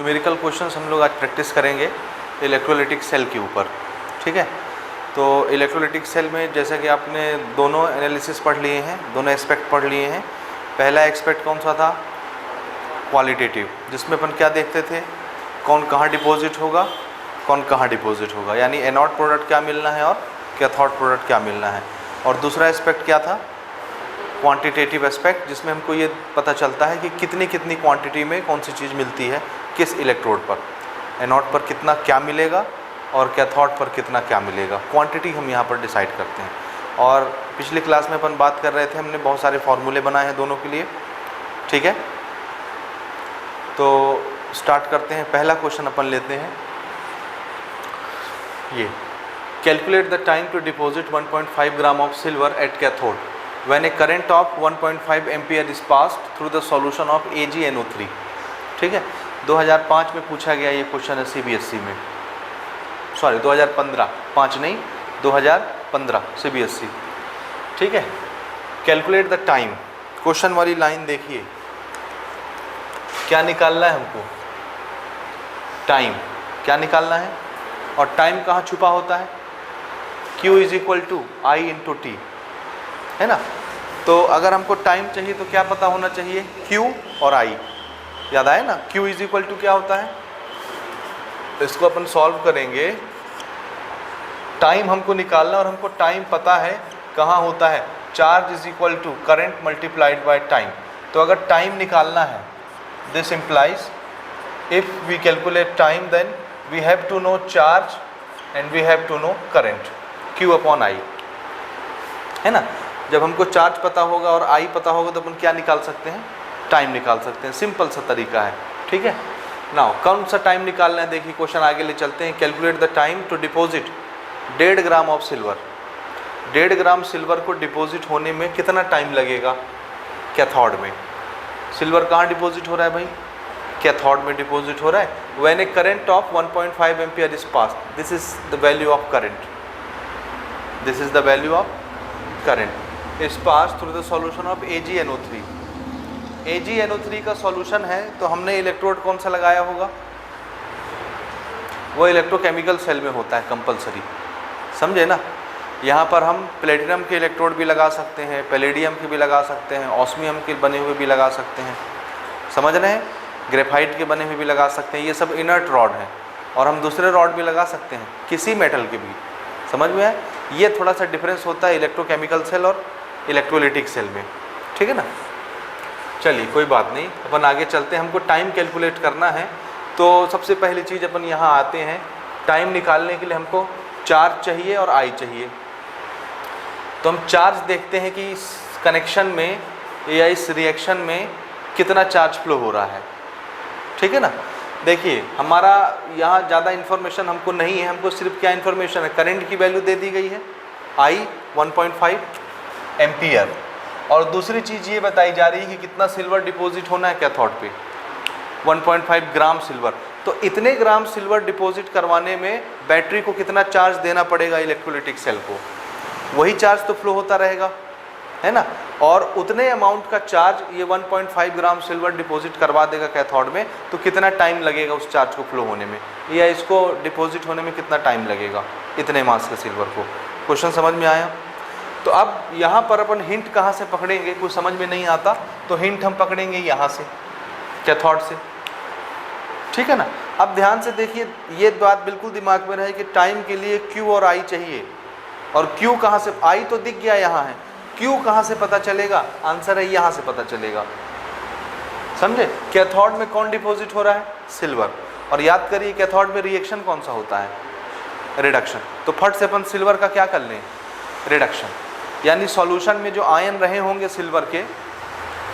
Numerical questions हम लोग आज प्रैक्टिस करेंगे इलेक्ट्रोलाइटिक सेल के ऊपर, ठीक है। तो इलेक्ट्रोलाइटिक सेल में जैसा कि आपने दोनों एनालिसिस पढ़ लिए हैं, दोनों एस्पेक्ट पढ़ लिए हैं। पहला एस्पेक्ट कौन सा था? क्वालिटेटिव, जिसमें अपन क्या देखते थे, कौन कहाँ डिपॉजिट होगा, कौन कहाँ डिपॉजिट होगा, यानी एनोड प्रोडक्ट क्या मिलना है और कैथोड प्रोडक्ट क्या मिलना है। और दूसरा एस्पेक्ट क्या था? क्वांटिटेटिव एस्पेक्ट, जिसमें हमको ये पता चलता है कि कितनी कितनी क्वांटिटी में कौन सी चीज़ मिलती है किस इलेक्ट्रोड पर, एनोड पर कितना क्या मिलेगा और कैथोड पर कितना क्या मिलेगा। क्वांटिटी हम यहाँ पर डिसाइड करते हैं। और पिछली क्लास में अपन बात कर रहे थे, हमने बहुत सारे फॉर्मूले बनाए हैं दोनों के लिए, ठीक है। तो स्टार्ट करते हैं। पहला क्वेश्चन अपन लेते हैं ये, calculate the time to deposit 1.5 gram of silver at cathode when a current of 1.5 ampere is passed through the solution of AgNO3, ठीक है। 2005 में पूछा गया ये क्वेश्चन है CBSE में, सॉरी 2015, 5 नहीं 2015 CBSE, ठीक है। कैलकुलेट द टाइम, क्वेश्चन वाली लाइन देखिए, क्या निकालना है हमको? टाइम क्या निकालना है, और टाइम कहाँ छुपा होता है? Q = I × T, है ना। तो अगर हमको टाइम चाहिए तो क्या पता होना चाहिए? Q और I, याद आए ना। Q = क्या होता है, इसको अपन सॉल्व करेंगे। टाइम हमको निकालना और हमको टाइम पता है कहाँ होता है, charge = current multiplied by time. तो अगर टाइम निकालना है, this implies if we calculate time then we have to know charge and we have to know current, Q/I, है ना। जब हमको चार्ज पता होगा और I पता होगा तो अपन क्या निकाल सकते हैं? टाइम निकाल सकते हैं। सिंपल सा तरीका है, ठीक है। नाउ कौन सा टाइम निकालना है, देखिए क्वेश्चन आगे ले चलते हैं। Calculate the time to deposit 1.5 gram of silver. 1.5 gram silver को डिपॉजिट होने में कितना टाइम लगेगा कैथोड में? सिल्वर कहाँ डिपॉजिट हो रहा है भाई? कैथोड में डिपॉजिट हो रहा है। When a current of 1.5 ampere is pass, this is the value of current, this is the value of current is pass through the solution of AgNO3। AgNO3 का सॉल्यूशन है, तो हमने इलेक्ट्रोड कौन सा लगाया होगा? वो इलेक्ट्रोकेमिकल सेल में होता है कंपलसरी, समझे ना। यहाँ पर हम प्लेटिनम के इलेक्ट्रोड भी लगा सकते हैं, पैलेडियम के भी लगा सकते हैं, ऑस्मियम के बने हुए भी लगा सकते हैं, समझ रहे हैं, ग्रेफाइट के बने हुए भी लगा सकते हैं। ये सब इनर्ट रॉड हैं, और हम दूसरे रॉड भी लगा सकते हैं, किसी मेटल के भी, समझ में है। ये थोड़ा सा डिफरेंस होता है इलेक्ट्रोकेमिकल सेल और इलेक्ट्रोलाइटिक सेल में, ठीक है ना। चलिए कोई बात नहीं, अपन आगे चलते हैं। हमको टाइम कैलकुलेट करना है, तो सबसे पहली चीज़ अपन यहाँ आते हैं। टाइम निकालने के लिए हमको चार्ज चाहिए और I चाहिए। तो हम चार्ज देखते हैं कि इस कनेक्शन में या इस रिएक्शन में कितना चार्ज फ्लो हो रहा है, ठीक है ना। देखिए हमारा यहाँ ज़्यादा इन्फॉर्मेशन हमको नहीं है, हमको सिर्फ क्या इन्फॉर्मेशन है, करंट की वैल्यू दे दी गई है I 1.5 एम्पियर, और दूसरी चीज़ ये बताई जा रही है कि कितना सिल्वर डिपॉजिट होना है कैथोड पे, 1.5 ग्राम सिल्वर। तो इतने ग्राम सिल्वर डिपॉजिट करवाने में बैटरी को कितना चार्ज देना पड़ेगा इलेक्ट्रोलाइटिक सेल को, वही चार्ज तो फ्लो होता रहेगा, है ना। और उतने अमाउंट का चार्ज ये 1.5 ग्राम सिल्वर डिपॉजिट करवा देगा कैथोड में, तो कितना टाइम लगेगा उस चार्ज को फ्लो होने में, या इसको डिपॉजिट होने में कितना टाइम लगेगा इतने मास के सिल्वर को। क्वेश्चन समझ में आया? तो अब यहाँ पर अपन हिंट कहाँ से पकड़ेंगे, कुछ समझ में नहीं आता तो हिंट हम पकड़ेंगे यहाँ से, कैथोड से, ठीक है ना। अब ध्यान से देखिए, ये बात बिल्कुल दिमाग में रहे कि टाइम के लिए Q और I चाहिए, और Q कहाँ से, I तो दिख गया यहाँ है, Q कहाँ से पता चलेगा? आंसर है यहाँ से पता चलेगा, समझे। कैथोड में कौन डिपॉजिट हो रहा है? सिल्वर। और याद करिए कैथोड में रिएक्शन कौन सा होता है? रिडक्शन। तो फट से अपन सिल्वर का क्या कर लें? रिडक्शन। यानी सॉल्यूशन में जो आयन रहे होंगे सिल्वर के,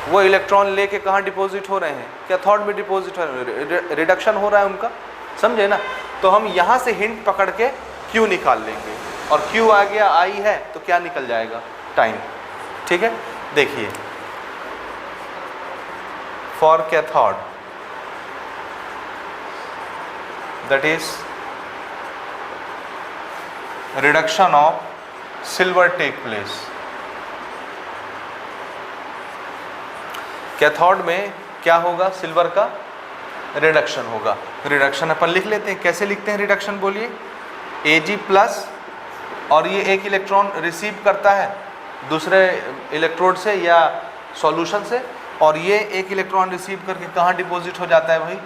वो इलेक्ट्रॉन लेके कहाँ डिपॉजिट हो रहे हैं? कैथोड में डिपॉजिट हो रहे हैं, रिडक्शन हो रहा है उनका, समझे ना। तो हम यहाँ से हिंट पकड़ के Q निकाल लेंगे, और Q आ गया, I है, तो क्या निकल जाएगा? टाइम, ठीक है। देखिए for cathode that is reduction of silver take place. Cathode में क्या होगा? सिल्वर का रिडक्शन होगा। रिडक्शन अपन लिख लेते हैं, कैसे लिखते हैं रिडक्शन बोलिए? Ag प्लस, और ये एक इलेक्ट्रॉन रिसीव करता है दूसरे इलेक्ट्रोड से या सॉल्यूशन से, और ये एक इलेक्ट्रॉन रिसीव करके कहाँ डिपॉजिट हो जाता है भाई?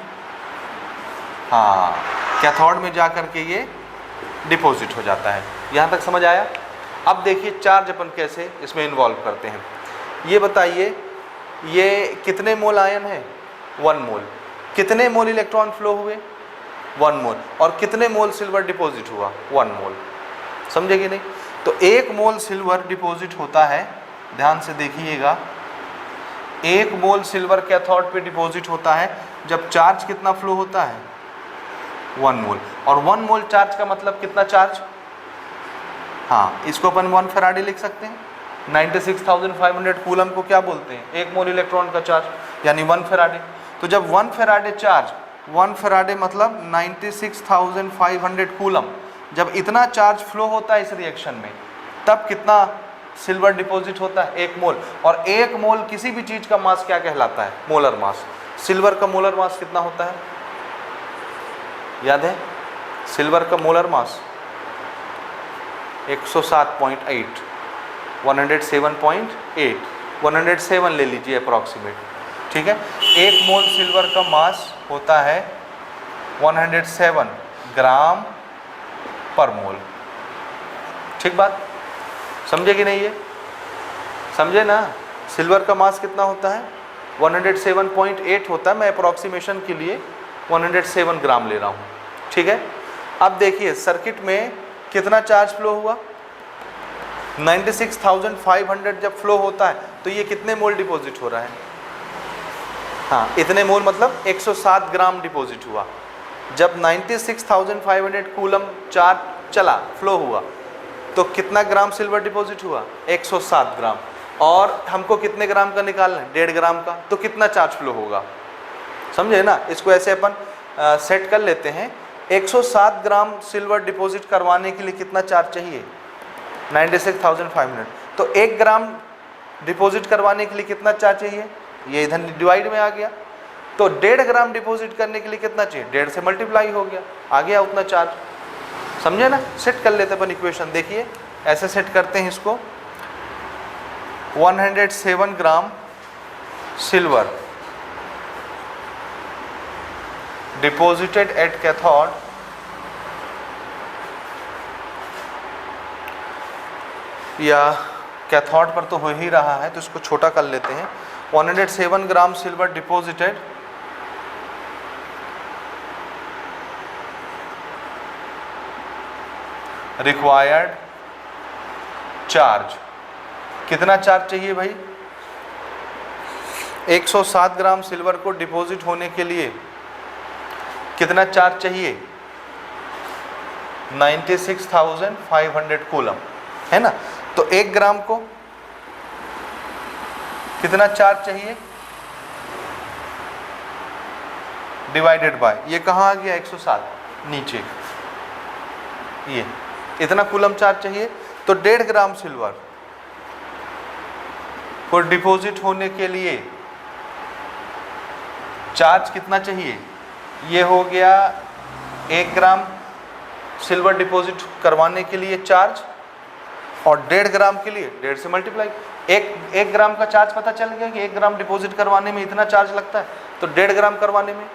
हाँ, कैथोड में जा करके ये डिपॉजिट हो जाता है। यहाँ तक समझ आया? अब देखिए चार्ज अपन कैसे इसमें इन्वॉल्व करते हैं। ये बताइए, ये कितने मोल आयन है? 1 मोल। कितने मोल इलेक्ट्रॉन फ्लो हुए? 1 मोल। और कितने मोल सिल्वर डिपॉजिट हुआ? 1 मोल। समझे कि नहीं? तो 1 मोल सिल्वर डिपॉजिट होता है, ध्यान से देखिएगा, 1 मोल सिल्वर कैथोड पे डिपॉजिट होता है जब चार्ज कितना फ्लो होता है? 1 मोल। और 1 मोल चार्ज का मतलब कितना चार्ज? हाँ, इसको अपन 1 फैराडे लिख सकते हैं। 96,500 कूलम को क्या बोलते हैं? 1 मोल इलेक्ट्रॉन का चार्ज, यानी 1 फैराडे। तो जब 1 फैराडे चार्ज, 1 फैराडे मतलब 96,500 कूलम, जब इतना चार्ज फ्लो होता है इस रिएक्शन में, तब कितना सिल्वर डिपॉजिट होता है? 1 मोल। और 1 मोल किसी भी चीज़ का मास क्या कहलाता है? Molar mass. सिल्वर का मोलर मास कितना होता है? याद है? सिल्वर का मोलर मास 107.8, 107.8, 107 ले लीजिए अप्रॉक्सीमेट, ठीक है। 1 मोल सिल्वर का मास होता है 107 ग्राम पर मोल। ठीक बात, समझे कि नहीं? ये समझे ना? सिल्वर का मास कितना होता है? 107.8 होता है। मैं अप्रॉक्सीमेशन के लिए 107 ग्राम ले रहा हूँ, ठीक है। अब देखिए सर्किट में कितना चार्ज फ्लो हुआ? 96,500 जब फ्लो होता है तो ये कितने मोल डिपॉजिट हो रहा है? हाँ, इतने मोल मतलब 107 ग्राम डिपॉजिट हुआ। जब 96,500 कूलम चार्ज चला, फ्लो हुआ, तो कितना ग्राम सिल्वर डिपॉजिट हुआ? 107 ग्राम। और हमको कितने ग्राम का निकालना है? 1.5 ग्राम का। तो कितना चार्ज फ्लो होगा? समझे ना? इसको ऐसे अपन सेट कर लेते हैं। 107 ग्राम सिल्वर डिपॉजिट करवाने के लिए कितना चार्ज चाहिए? 96,500। तो 1 ग्राम डिपॉजिट करवाने के लिए कितना चार्ज चाहिए? ये इधर डिवाइड में आ गया। तो 1.5 ग्राम डिपॉजिट करने के लिए कितना चाहिए? 1.5 से मल्टीप्लाई हो गया, आ गया उतना चार्ज। समझे ना? सेट कर लेते अपन इक्वेशन। देखिए ऐसे सेट करते हैं इसको। 107 ग्राम सिल्वर डिपॉजिटेड एट कैथोड या कैथोड पर तो हो ही रहा है, तो इसको छोटा कर लेते हैं। 107 ग्राम सिल्वर डिपॉजिटेड रिक्वायर्ड चार्ज। कितना चार्ज चाहिए भाई? 107 ग्राम सिल्वर को डिपॉजिट होने के लिए कितना चार्ज चाहिए? 96,500 कूलम, है ना। तो 1 ग्राम को कितना चार्ज चाहिए? डिवाइडेड बाय, ये कहाँ आ गया? 107 नीचे, ये इतना कूलम चार्ज चाहिए। तो 1.5 ग्राम सिल्वर को डिपॉजिट होने के लिए चार्ज कितना चाहिए? ये हो गया 1 ग्राम सिल्वर डिपॉजिट करवाने के लिए चार्ज, और 1.5 ग्राम के लिए 1.5 से मल्टीप्लाई। 1 ग्राम का चार्ज पता चल गया कि 1 ग्राम डिपॉजिट करवाने में इतना चार्ज लगता है, तो 1.5 ग्राम करवाने में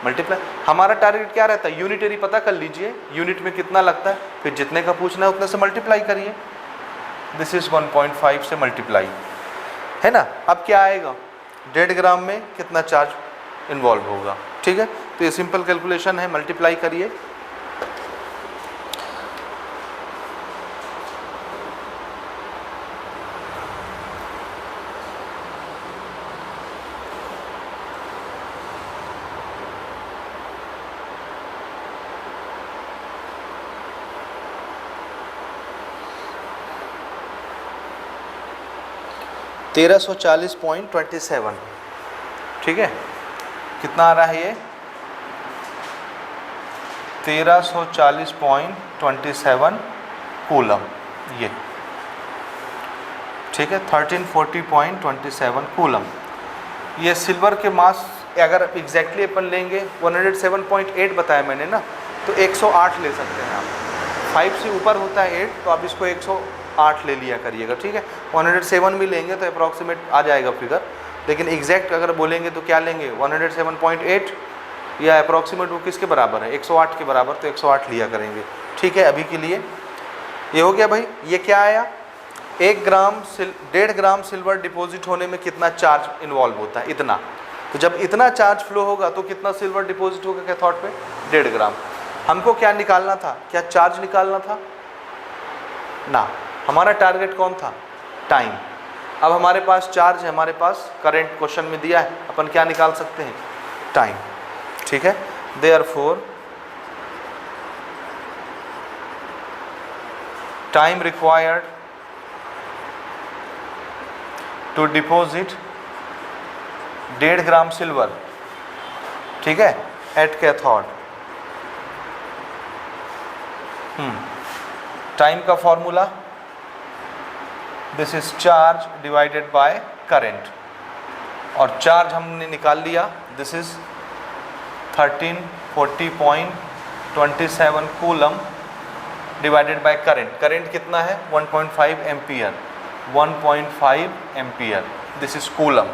मल्टीप्लाई। हमारा टारगेट क्या रहता है? यूनिटरी पता कर लीजिए, यूनिट में कितना लगता है, फिर जितने का पूछना है उतने से मल्टीप्लाई करिए। दिस इज 1.5 से मल्टीप्लाई, है ना। अब क्या आएगा? 1.5 ग्राम में कितना चार्ज इन्वॉल्व होगा, ठीक है। तो ये सिंपल कैलकुलेशन है, मल्टीप्लाई करिए। (1340.27), ठीक है। कितना आ रहा है ये? 1340.27 कूलम, ये ठीक है। 1340.27 कूलम। ये सिल्वर के मास अगर एग्जैक्टली अपन लेंगे 107.8 बताया मैंने ना, तो 108 ले सकते हैं आप। 5 से ऊपर होता है 8 तो आप इसको 108 ले लिया करिएगा, ठीक है। 107 भी लेंगे तो अप्रॉक्सीमेट आ जाएगा फिगर, लेकिन एग्जैक्ट अगर बोलेंगे तो क्या लेंगे 107.8 या अप्रॉक्सीमेट वो किसके बराबर है 108 के बराबर, तो 108 लिया करेंगे, ठीक है। अभी के लिए ये हो गया भाई। ये क्या आया 1.5 ग्राम सिल्वर डिपॉजिट होने में कितना चार्ज इन्वॉल्व होता है, इतना। तो जब इतना चार्ज फ्लो होगा तो कितना सिल्वर डिपॉजिट होगा कैथोड पे 1.5 ग्राम। हमको क्या निकालना था, क्या चार्ज निकालना था ना, हमारा टारगेट कौन था टाइम। अब हमारे पास चार्ज है, हमारे पास करंट क्वेश्चन में दिया है, अपन क्या निकाल सकते हैं टाइम, ठीक है। Therefore time required to deposit 1.5 gram silver, ठीक है, एट कैथोड। टाइम का formula this is charge divided by current, और चार्ज हमने निकाल लिया, this is 1340.27 coulomb divided by current. Current कितना है 1.5 ampere, 1.5 ampere, this is coulomb.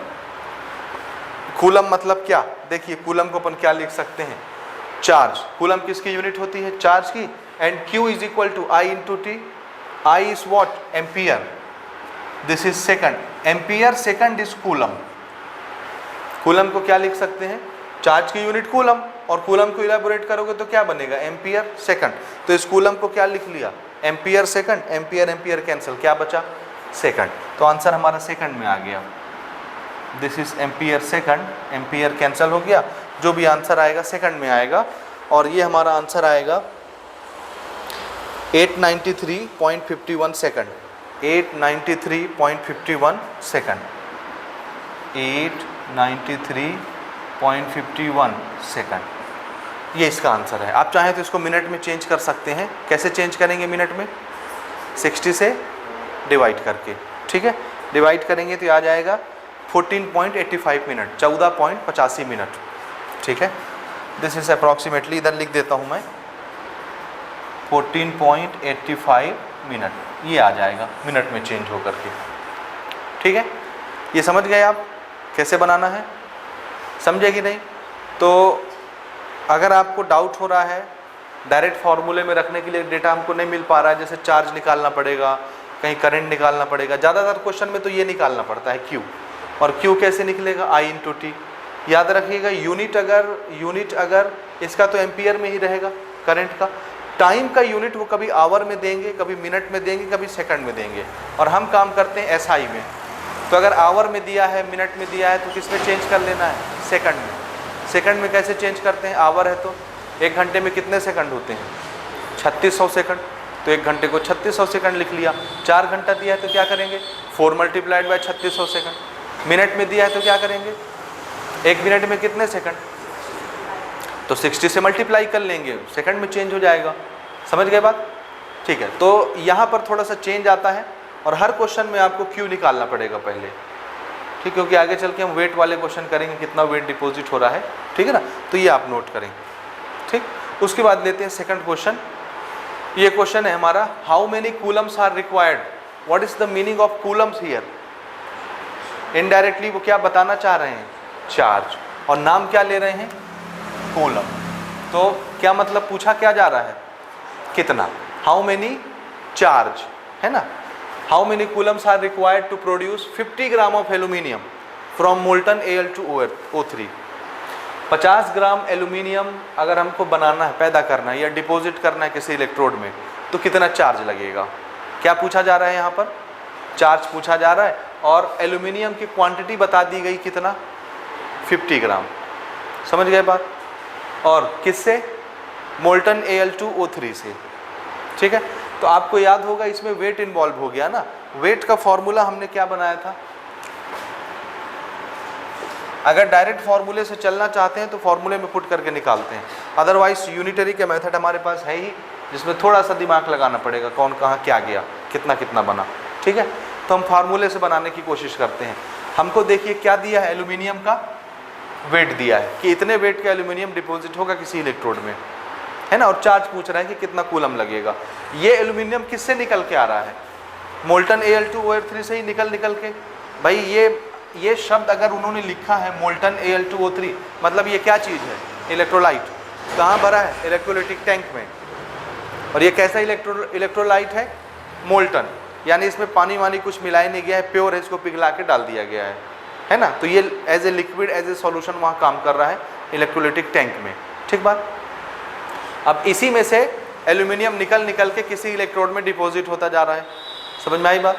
Coulomb मतलब क्या, देखिए कूलम को अपन क्या लिख सकते हैं चार्ज। कूलम किसकी यूनिट होती है चार्ज की, and Q is equal to I into T. I is what ampere, this is second, ampere second is coulomb. Coulomb को क्या लिख सकते हैं चार्ज की यूनिट कूलम, और कूलम को इलेबोरेट करोगे तो क्या बनेगा एम्पियर सेकंड। तो इस कूलम को क्या लिख लिया ampere second, ampere ampere cancel, क्या बचा सेकंड। तो आंसर हमारा सेकंड में आ गया, this is ampere second, ampere cancel हो गया, जो भी आंसर आएगा सेकंड में आएगा। और ये हमारा आंसर आएगा 893.51 सेकंड, 893.51 सेकंड, 893.51 सेकंड, ये इसका आंसर है। आप चाहें तो इसको मिनट में चेंज कर सकते हैं। कैसे चेंज करेंगे मिनट में 60 से डिवाइड करके, ठीक है। डिवाइड करेंगे तो आ जाएगा 14.85 मिनट, 14.85 मिनट, ठीक है। दिस इज अप्रॉक्सीमेटली, इधर लिख देता हूँ मैं 14.85 मिनट, ये आ जाएगा मिनट में चेंज होकर के, ठीक है। ये समझ गए आप कैसे बनाना है, समझे कि नहीं। तो अगर आपको डाउट हो रहा है डायरेक्ट फार्मूले में रखने के लिए डेटा हमको नहीं मिल पा रहा है, जैसे चार्ज निकालना पड़ेगा, कहीं करंट निकालना पड़ेगा, ज़्यादातर क्वेश्चन में तो ये निकालना पड़ता है Q, और Q कैसे निकलेगा I इंटू टी। याद रखिएगा यूनिट अगर इसका तो एम्पियर में ही रहेगा करंट का, टाइम का यूनिट वो कभी आवर में देंगे, कभी मिनट में देंगे, कभी सेकंड में देंगे, और हम काम करते हैं SI में। तो अगर आवर में दिया है, मिनट में दिया है, तो किस में चेंज कर लेना है सेकंड में। सेकंड में कैसे चेंज करते हैं, आवर है तो 1 घंटे में कितने सेकंड होते हैं 3600 सेकंड, तो 1 घंटे को 3600 सेकंड लिख लिया। 4 घंटा दिया है तो क्या करेंगे 4 मल्टीप्लाइड बाय 3600 सेकंड। मिनट में दिया है तो क्या करेंगे 1 मिनट में कितने सेकंड, तो 60 से मल्टीप्लाई कर लेंगे, सेकंड में चेंज हो जाएगा। समझ गए बात, ठीक है। तो यहाँ पर थोड़ा सा चेंज आता है, और हर क्वेश्चन में आपको Q निकालना पड़ेगा पहले, ठीक, क्योंकि आगे चल के हम वेट वाले क्वेश्चन करेंगे, कितना वेट डिपॉजिट हो रहा है, ठीक है ना। तो ये आप नोट करें, ठीक। उसके बाद लेते हैं सेकंड क्वेश्चन। ये क्वेश्चन है हमारा, how many coulombs are required, what is the meaning of coulombs here. Indirectly वो क्या बताना चाह रहे हैं चार्ज, और नाम क्या ले रहे हैं कूलम। तो क्या मतलब पूछा क्या जा रहा है कितना, हाउ मेनी चार्ज है ना, how many coulombs are required to produce 50 gram of aluminium from molten Al2O3। 50 gram aluminium अगर हमको बनाना है, पैदा करना है या डिपॉजिट करना है किसी इलेक्ट्रोड में, तो कितना चार्ज लगेगा। क्या पूछा जा रहा है यहाँ पर, चार्ज पूछा जा रहा है, और एल्यूमिनियम की क्वांटिटी बता दी गई कितना 50 ग्राम। समझ गए बात, और किससे मोल्टन Al2O3 से, ठीक है। तो आपको याद होगा इसमें वेट इन्वॉल्व हो गया ना। वेट का फॉर्मूला हमने क्या बनाया था, अगर डायरेक्ट फार्मूले से चलना चाहते हैं तो फार्मूले में पुट करके निकालते हैं, अदरवाइज यूनिटरी का मेथड हमारे पास है ही, जिसमें थोड़ा सा दिमाग लगाना पड़ेगा, कौन कहाँ क्या गया, कितना कितना बना, ठीक है। तो हम फार्मूले से बनाने की कोशिश करते हैं। हमको देखिए क्या दिया है एल्यूमिनियम का वेट दिया है कि इतने वेट का एल्यूमिनियम डिपॉजिट होगा किसी इलेक्ट्रोड में, है ना, और चार्ज पूछ रहा है कि कितना कूलम लगेगा। ये एल्यूमिनियम किससे निकल के आ रहा है? मोल्टन Al2O3 से ही निकल के। भाई ये शब्द अगर उन्होंने लिखा है मोल्टन Al2O3, मतलब ये क्या चीज़ है? इलेक्ट्रोलाइट। कहाँ भरा है? इलेक्ट्रोलाइटिक टैंक में। और ये कैसा इलेक्ट्रोलाइट है? मोल्टन, यानी इसमें पानी वानी कुछ मिलाया नहीं गया है, प्योर है, इसको पिघला के डाल दिया गया है ना। तो ये as a liquid, as a solution वहाँ काम कर रहा है इलेक्ट्रोलाइटिक टैंक में। ठीक बात। अब इसी में से एल्यूमिनियम निकल के किसी इलेक्ट्रोड में डिपॉजिट होता जा रहा है। समझ में आई बात?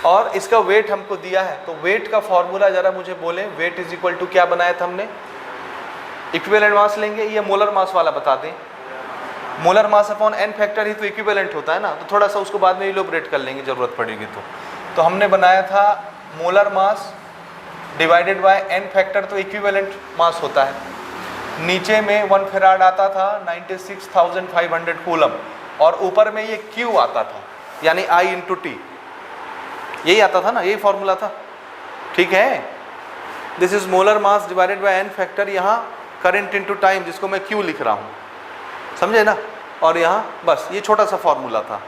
और इसका वेट हमको दिया है, तो वेट का फॉर्मूला जरा मुझे बोले। वेट इज इक्वल टू क्या बनाया था हमने? इक्विवेलेंट मास लेंगे, ये मोलर मास वाला बता दें। Molar mass upon n factor ही तो इक्विवेलेंट होता है ना, तो थोड़ा सा उसको बाद में इलोबरेट कर लेंगे जरूरत पड़ेगी तो हमने बनाया था molar mass divided by N factor, तो इक्विवेलेंट मास होता है। नीचे में 1 फेराड आता था 96,500 कूलम, और ऊपर में ये Q आता था, यानी I इंटू टी, यही आता था ना, यही फॉर्मूला था। ठीक है, this is molar mass divided by N factor, यहाँ करंट इंटू टाइम, जिसको मैं Q लिख रहा हूँ, समझे ना। और यहाँ बस ये छोटा सा फॉर्मूला था।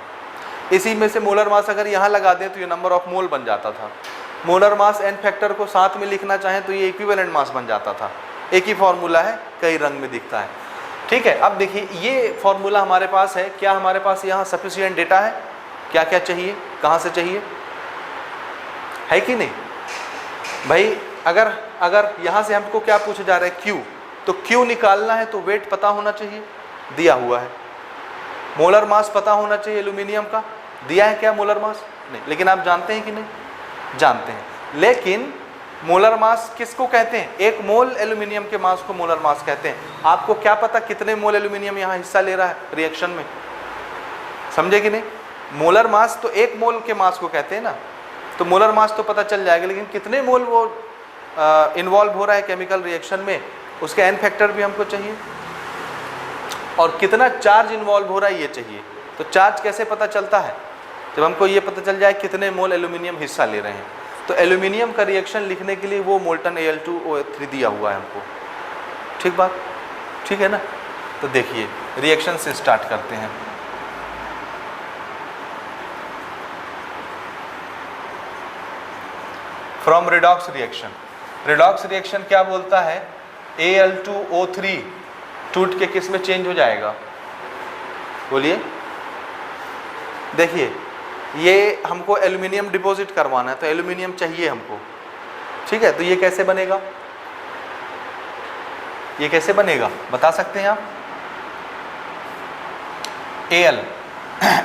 इसी में से मोलर मास अगर यहाँ लगा दें तो ये नंबर ऑफ मोल बन जाता था। मोलर मास एन फैक्टर को साथ में लिखना चाहें तो ये इक्विवेलेंट मास बन जाता था। एक ही फॉर्मूला है, कई रंग में दिखता है। ठीक है, अब देखिए ये फॉर्मूला हमारे पास है। क्या हमारे पास यहाँ सफिशिएंट डेटा है? क्या क्या चाहिए, कहाँ से चाहिए, है कि नहीं भाई? अगर यहाँ से हमको क्या पूछा जा रहा है? Q, तो Q निकालना है तो वेट पता होना चाहिए, दिया हुआ है। मोलर मास पता होना चाहिए एल्यूमिनियम का, दिया है क्या मोलर मास? नहीं। लेकिन आप जानते हैं कि नहीं? जानते हैं। लेकिन मोलर मास किसको कहते हैं? एक मोल एल्यूमिनियम के मास को मोलर मास कहते हैं। आपको क्या पता कितने मोल एल्यूमिनियम यहाँ हिस्सा ले रहा है रिएक्शन में? समझे कि नहीं? मोलर मास तो एक मोल के मास को कहते हैं ना, तो मोलर मास तो पता चल जाएगा, लेकिन कितने मोल वो इन्वॉल्व हो रहा है केमिकल रिएक्शन में, उसके एन फैक्टर भी हमको चाहिए, और कितना चार्ज इन्वॉल्व हो रहा है ये चाहिए। तो चार्ज कैसे पता चलता है? जब हमको ये पता चल जाए कितने मोल एल्यूमिनियम हिस्सा ले रहे हैं। तो एल्यूमिनियम का रिएक्शन लिखने के लिए वो मोल्टन Al2O3 दिया हुआ है हमको। ठीक बात, ठीक है ना। तो देखिए रिएक्शन से स्टार्ट करते हैं। From redox reaction. Redox reaction क्या बोलता है? Al2O3 टूट के किस में चेंज हो जाएगा? बोलिए। देखिए ये हमको एल्यूमिनियम डिपॉजिट करवाना है, तो एल्यूमिनियम चाहिए हमको। ठीक है, तो ये कैसे बनेगा? ये कैसे बनेगा बता सकते हैं आप? Al,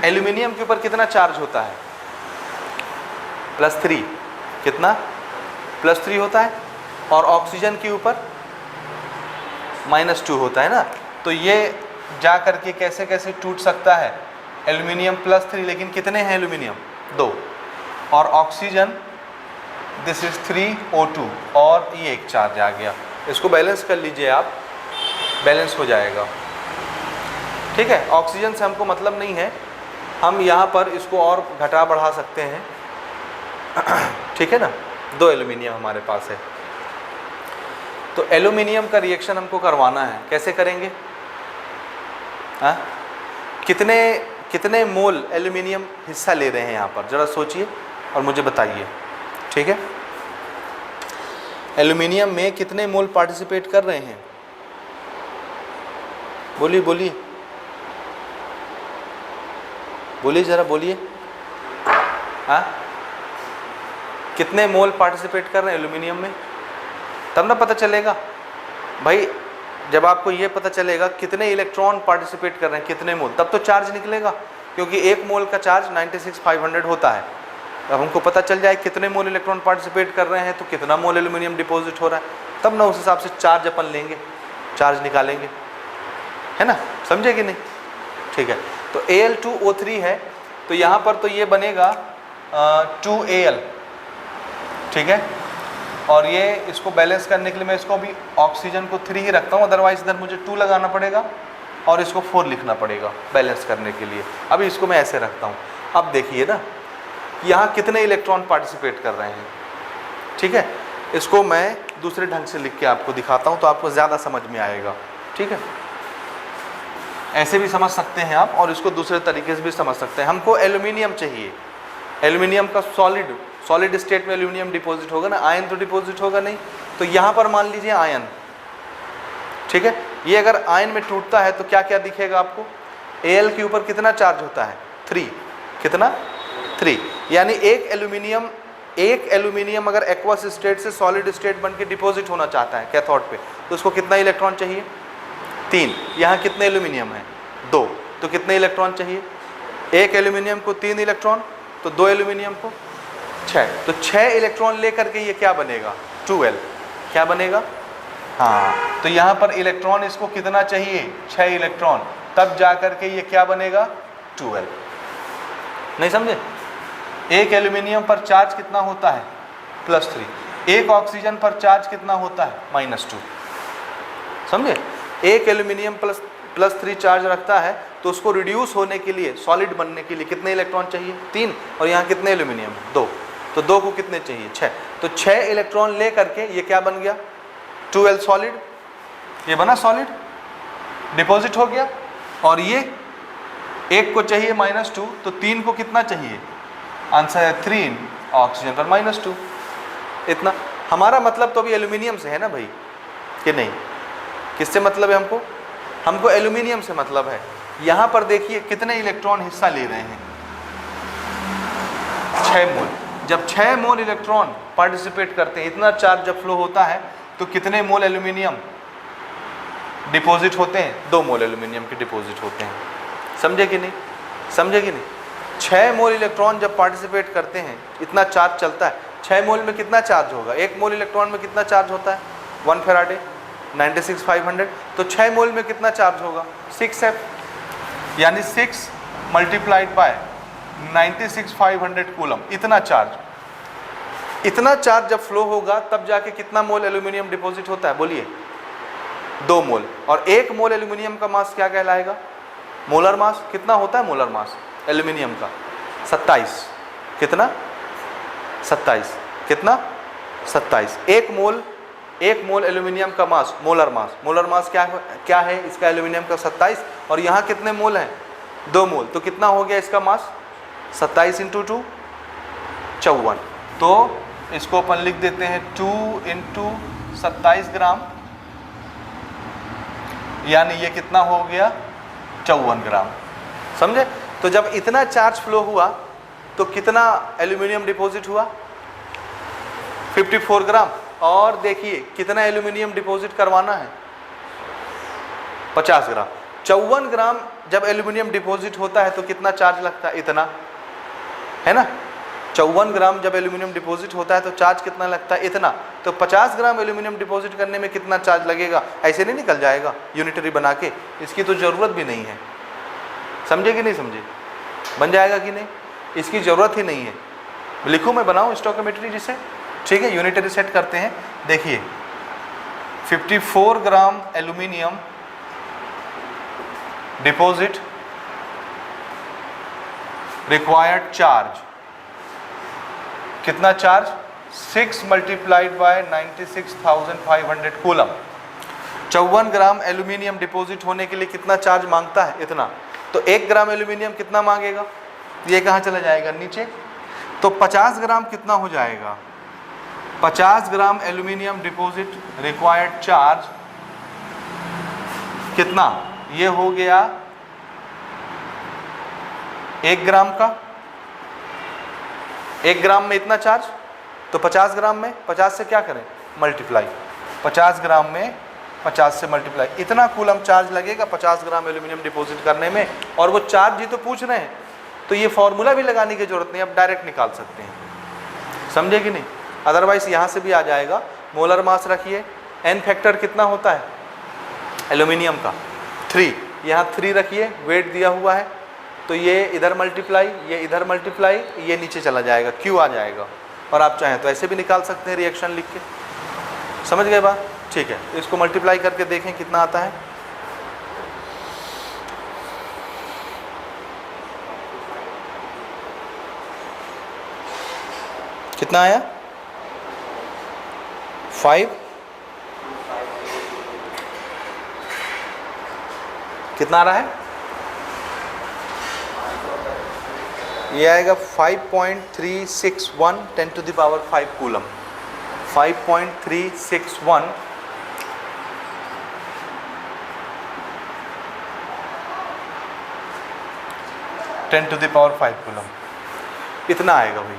एल्यूमिनियम के ऊपर कितना चार्ज होता है? +3। कितना? +3 होता है। और ऑक्सीजन के ऊपर -2 होता है ना। तो ये जा करके कैसे कैसे टूट सकता है? एल्यूमिनियम +3, लेकिन कितने हैं एल्यूमिनियम? 2, और ऑक्सीजन दिस इज 3O2, और ये एक चार्ज आ गया। इसको बैलेंस कर लीजिए आप, बैलेंस हो जाएगा। ठीक है, ऑक्सीजन से हमको मतलब नहीं है, हम यहाँ पर इसको और घटा बढ़ा सकते हैं। ठीक है ना, 2 एल्यूमिनियम हमारे पास है। तो एल्यूमिनियम का रिएक्शन हमको करवाना है, कैसे करेंगे? हाँ, कितने मोल एल्यूमिनियम हिस्सा ले रहे हैं यहाँ पर, ज़रा सोचिए और मुझे बताइए। ठीक है, एल्यूमिनियम में कितने मोल पार्टिसिपेट कर रहे हैं? बोलिए बोलिए बोलिए, ज़रा बोलिए। हाँ, कितने मोल पार्टिसिपेट कर रहे हैं एल्यूमिनियम में? तब ना पता चलेगा भाई। जब आपको ये पता चलेगा कितने इलेक्ट्रॉन पार्टिसिपेट कर रहे हैं, कितने मोल, तब तो चार्ज निकलेगा, क्योंकि 1 मोल का चार्ज 96,500 होता है। अब हमको पता चल जाए कितने मोल इलेक्ट्रॉन पार्टिसिपेट कर रहे हैं, तो कितना मोल एल्यूमिनियम डिपॉजिट हो रहा है, तब ना उस हिसाब से चार्ज अपन लेंगे, चार्ज निकालेंगे, है ना। समझे कि नहीं? ठीक है, तो Al2O3 है, तो यहाँ पर तो ये बनेगा 2Al। ठीक है, और ये इसको बैलेंस करने के लिए मैं इसको भी ऑक्सीजन को 3 ही रखता हूँ, अदरवाइज इधर मुझे 2 लगाना पड़ेगा और इसको 4 लिखना पड़ेगा बैलेंस करने के लिए। अभी इसको मैं ऐसे रखता हूँ। अब देखिए ना, यहाँ कितने इलेक्ट्रॉन पार्टिसिपेट कर रहे हैं। ठीक है, इसको मैं दूसरे ढंग से लिख के आपको दिखाता हूँ तो आपको ज़्यादा समझ में आएगा, ठीक है। ऐसे भी समझ सकते हैं आप और इसको दूसरे तरीके से भी समझ सकते हैं। हमको एल्यूमिनियम चाहिए, एल्यूमिनियम का सॉलिड स्टेट में एल्यूमिनियम डिपॉजिट होगा ना, आयन तो डिपॉजिट होगा नहीं। तो यहाँ पर मान लीजिए आयन, ठीक है। ये अगर आयन में टूटता है तो क्या क्या दिखेगा आपको, Al के ऊपर कितना चार्ज होता है 3, कितना 3, यानी एक एल्यूमिनियम अगर एक्वस स्टेट से सॉलिड स्टेट बन के डिपॉजिट होना चाहता है कैथोड पे तो उसको कितना इलेक्ट्रॉन चाहिए 3। यहाँ कितने एल्यूमिनियम है 2, तो कितने इलेक्ट्रॉन चाहिए, एक एल्यूमिनियम को 3 इलेक्ट्रॉन तो 2 एल्यूमिनियम को 6, तो 6 इलेक्ट्रॉन लेकर के ये क्या बनेगा 2l, क्या बनेगा, हाँ। तो यहाँ पर इलेक्ट्रॉन इसको कितना चाहिए 6 इलेक्ट्रॉन, तब जा करके ये क्या बनेगा 2l। नहीं समझे, एक एल्यूमिनियम पर चार्ज कितना होता है +3, एक ऑक्सीजन पर चार्ज कितना होता है -2, समझे। एक एल्यूमिनियम +3 चार्ज रखता है तो उसको रिड्यूस होने के लिए, सॉलिड बनने के लिए कितने इलेक्ट्रॉन चाहिए 3, और यहाँ कितने एल्यूमिनियम 2, तो 2 को कितने चाहिए 6, तो 6 इलेक्ट्रॉन ले करके ये क्या बन गया 2l सॉलिड, ये बना सॉलिड डिपॉजिट हो गया। और ये एक को चाहिए -2 तो 3 को कितना चाहिए, आंसर है 3, ऑक्सीजन पर -2, इतना। हमारा मतलब तो अभी एल्यूमिनियम से है ना भाई, कि नहीं, किससे मतलब है हमको एल्यूमिनियम से मतलब है। यहाँ पर देखिए कितने इलेक्ट्रॉन हिस्सा ले रहे हैं 6 मोल। जब 6 मोल इलेक्ट्रॉन पार्टिसिपेट करते हैं, इतना चार्ज जब फ्लो होता है तो कितने मोल एल्यूमिनियम डिपॉजिट होते हैं, 2 मोल एल्यूमिनियम के डिपॉजिट होते हैं, समझे कि नहीं, समझे कि नहीं। 6 मोल इलेक्ट्रॉन जब पार्टिसिपेट करते हैं, इतना चार्ज चलता है, 6 मोल में कितना चार्ज होगा, 1 मोल इलेक्ट्रॉन में कितना चार्ज होता है 1 फैराडे 96,500, तो 6 मोल में कितना चार्ज होगा 6f, यानी 6 मल्टीप्लाइड बाय 96,500 कूलम, इतना चार्ज। इतना चार्ज जब फ्लो होगा तब जाके कितना मोल एल्यूमिनियम डिपॉजिट होता है, बोलिए 2 मोल। और 1 मोल एल्यूमिनियम का मास क्या कहलाएगा, मोलर मास। कितना होता है मोलर मास एल्यूमिनियम का 27, कितना 27, कितना 27। 1 मोल एल्यूमिनियम का मास, मोलर मास क्या है इसका, एल्यूमिनियम का 27, और यहाँ कितने मोल हैं 2 मोल, तो कितना हो गया इसका मास 27 × 2 54। तो इसको अपन लिख देते हैं 2 × 27 ग्राम, यानी ये कितना हो गया 54 ग्राम, समझे। तो जब इतना चार्ज फ्लो हुआ तो कितना एल्यूमिनियम डिपॉजिट हुआ 54 ग्राम। और देखिए कितना एल्यूमिनियम डिपॉजिट करवाना है 50 ग्राम। 54 ग्राम जब एल्यूमिनियम डिपॉजिट होता है तो कितना चार्ज लगता है, इतना, है ना। 54 ग्राम जब एल्यूमिनियम डिपॉजिट होता है तो चार्ज कितना लगता है, इतना। तो 50 ग्राम एल्यूमिनियम डिपॉजिट करने में कितना चार्ज लगेगा, ऐसे नहीं निकल जाएगा यूनिटरी बना के, इसकी तो ज़रूरत भी नहीं है, समझे कि नहीं समझे, बन जाएगा कि नहीं, इसकी ज़रूरत ही नहीं है। लिखूँ मैं, बनाऊँ स्टोइकोमेट्री जिसे, ठीक है। यूनिटरी सेट करते हैं, देखिए 54 gram aluminium deposit required charge, कितना charge 6 multiplied by 96,500 coulomb. 54 gram aluminium deposit होने के लिए कितना चार्ज मांगता है, इतना। तो 1 ग्राम एल्यूमिनियम कितना मांगेगा, ये कहाँ चला जाएगा नीचे, तो 50 ग्राम कितना हो जाएगा, 50 gram aluminium deposit required charge कितना, ये हो गया 1 ग्राम का, 1 ग्राम में इतना चार्ज, तो 50 ग्राम में 50 से क्या करें मल्टीप्लाई, 50 ग्राम में 50 से मल्टीप्लाई, इतना कूलम चार्ज लगेगा 50 ग्राम एल्यूमिनियम डिपॉजिट करने में। और वो चार्ज ही तो पूछ रहे हैं, तो ये फॉर्मूला भी लगाने की जरूरत नहीं, आप डायरेक्ट निकाल सकते हैं, समझे कि नहीं। अदरवाइज यहाँ से भी आ जाएगा, मोलर मास रखिए, एन फैक्टर कितना होता है एल्यूमिनियम का 3, यहाँ 3 रखिए, वेट दिया हुआ है, तो ये इधर मल्टीप्लाई, ये इधर मल्टीप्लाई, ये नीचे चला जाएगा, क्यू आ जाएगा। और आप चाहें तो ऐसे भी निकाल सकते हैं रिएक्शन लिख के, समझ गए बात, ठीक है। इसको मल्टीप्लाई करके देखें कितना आता है, कितना आया 5 कितना आ रहा है? ये आएगा 5.361 10 to the power 5 coulomb. 5.361 10 to the power 5 coulomb, इतना आएगा भाई।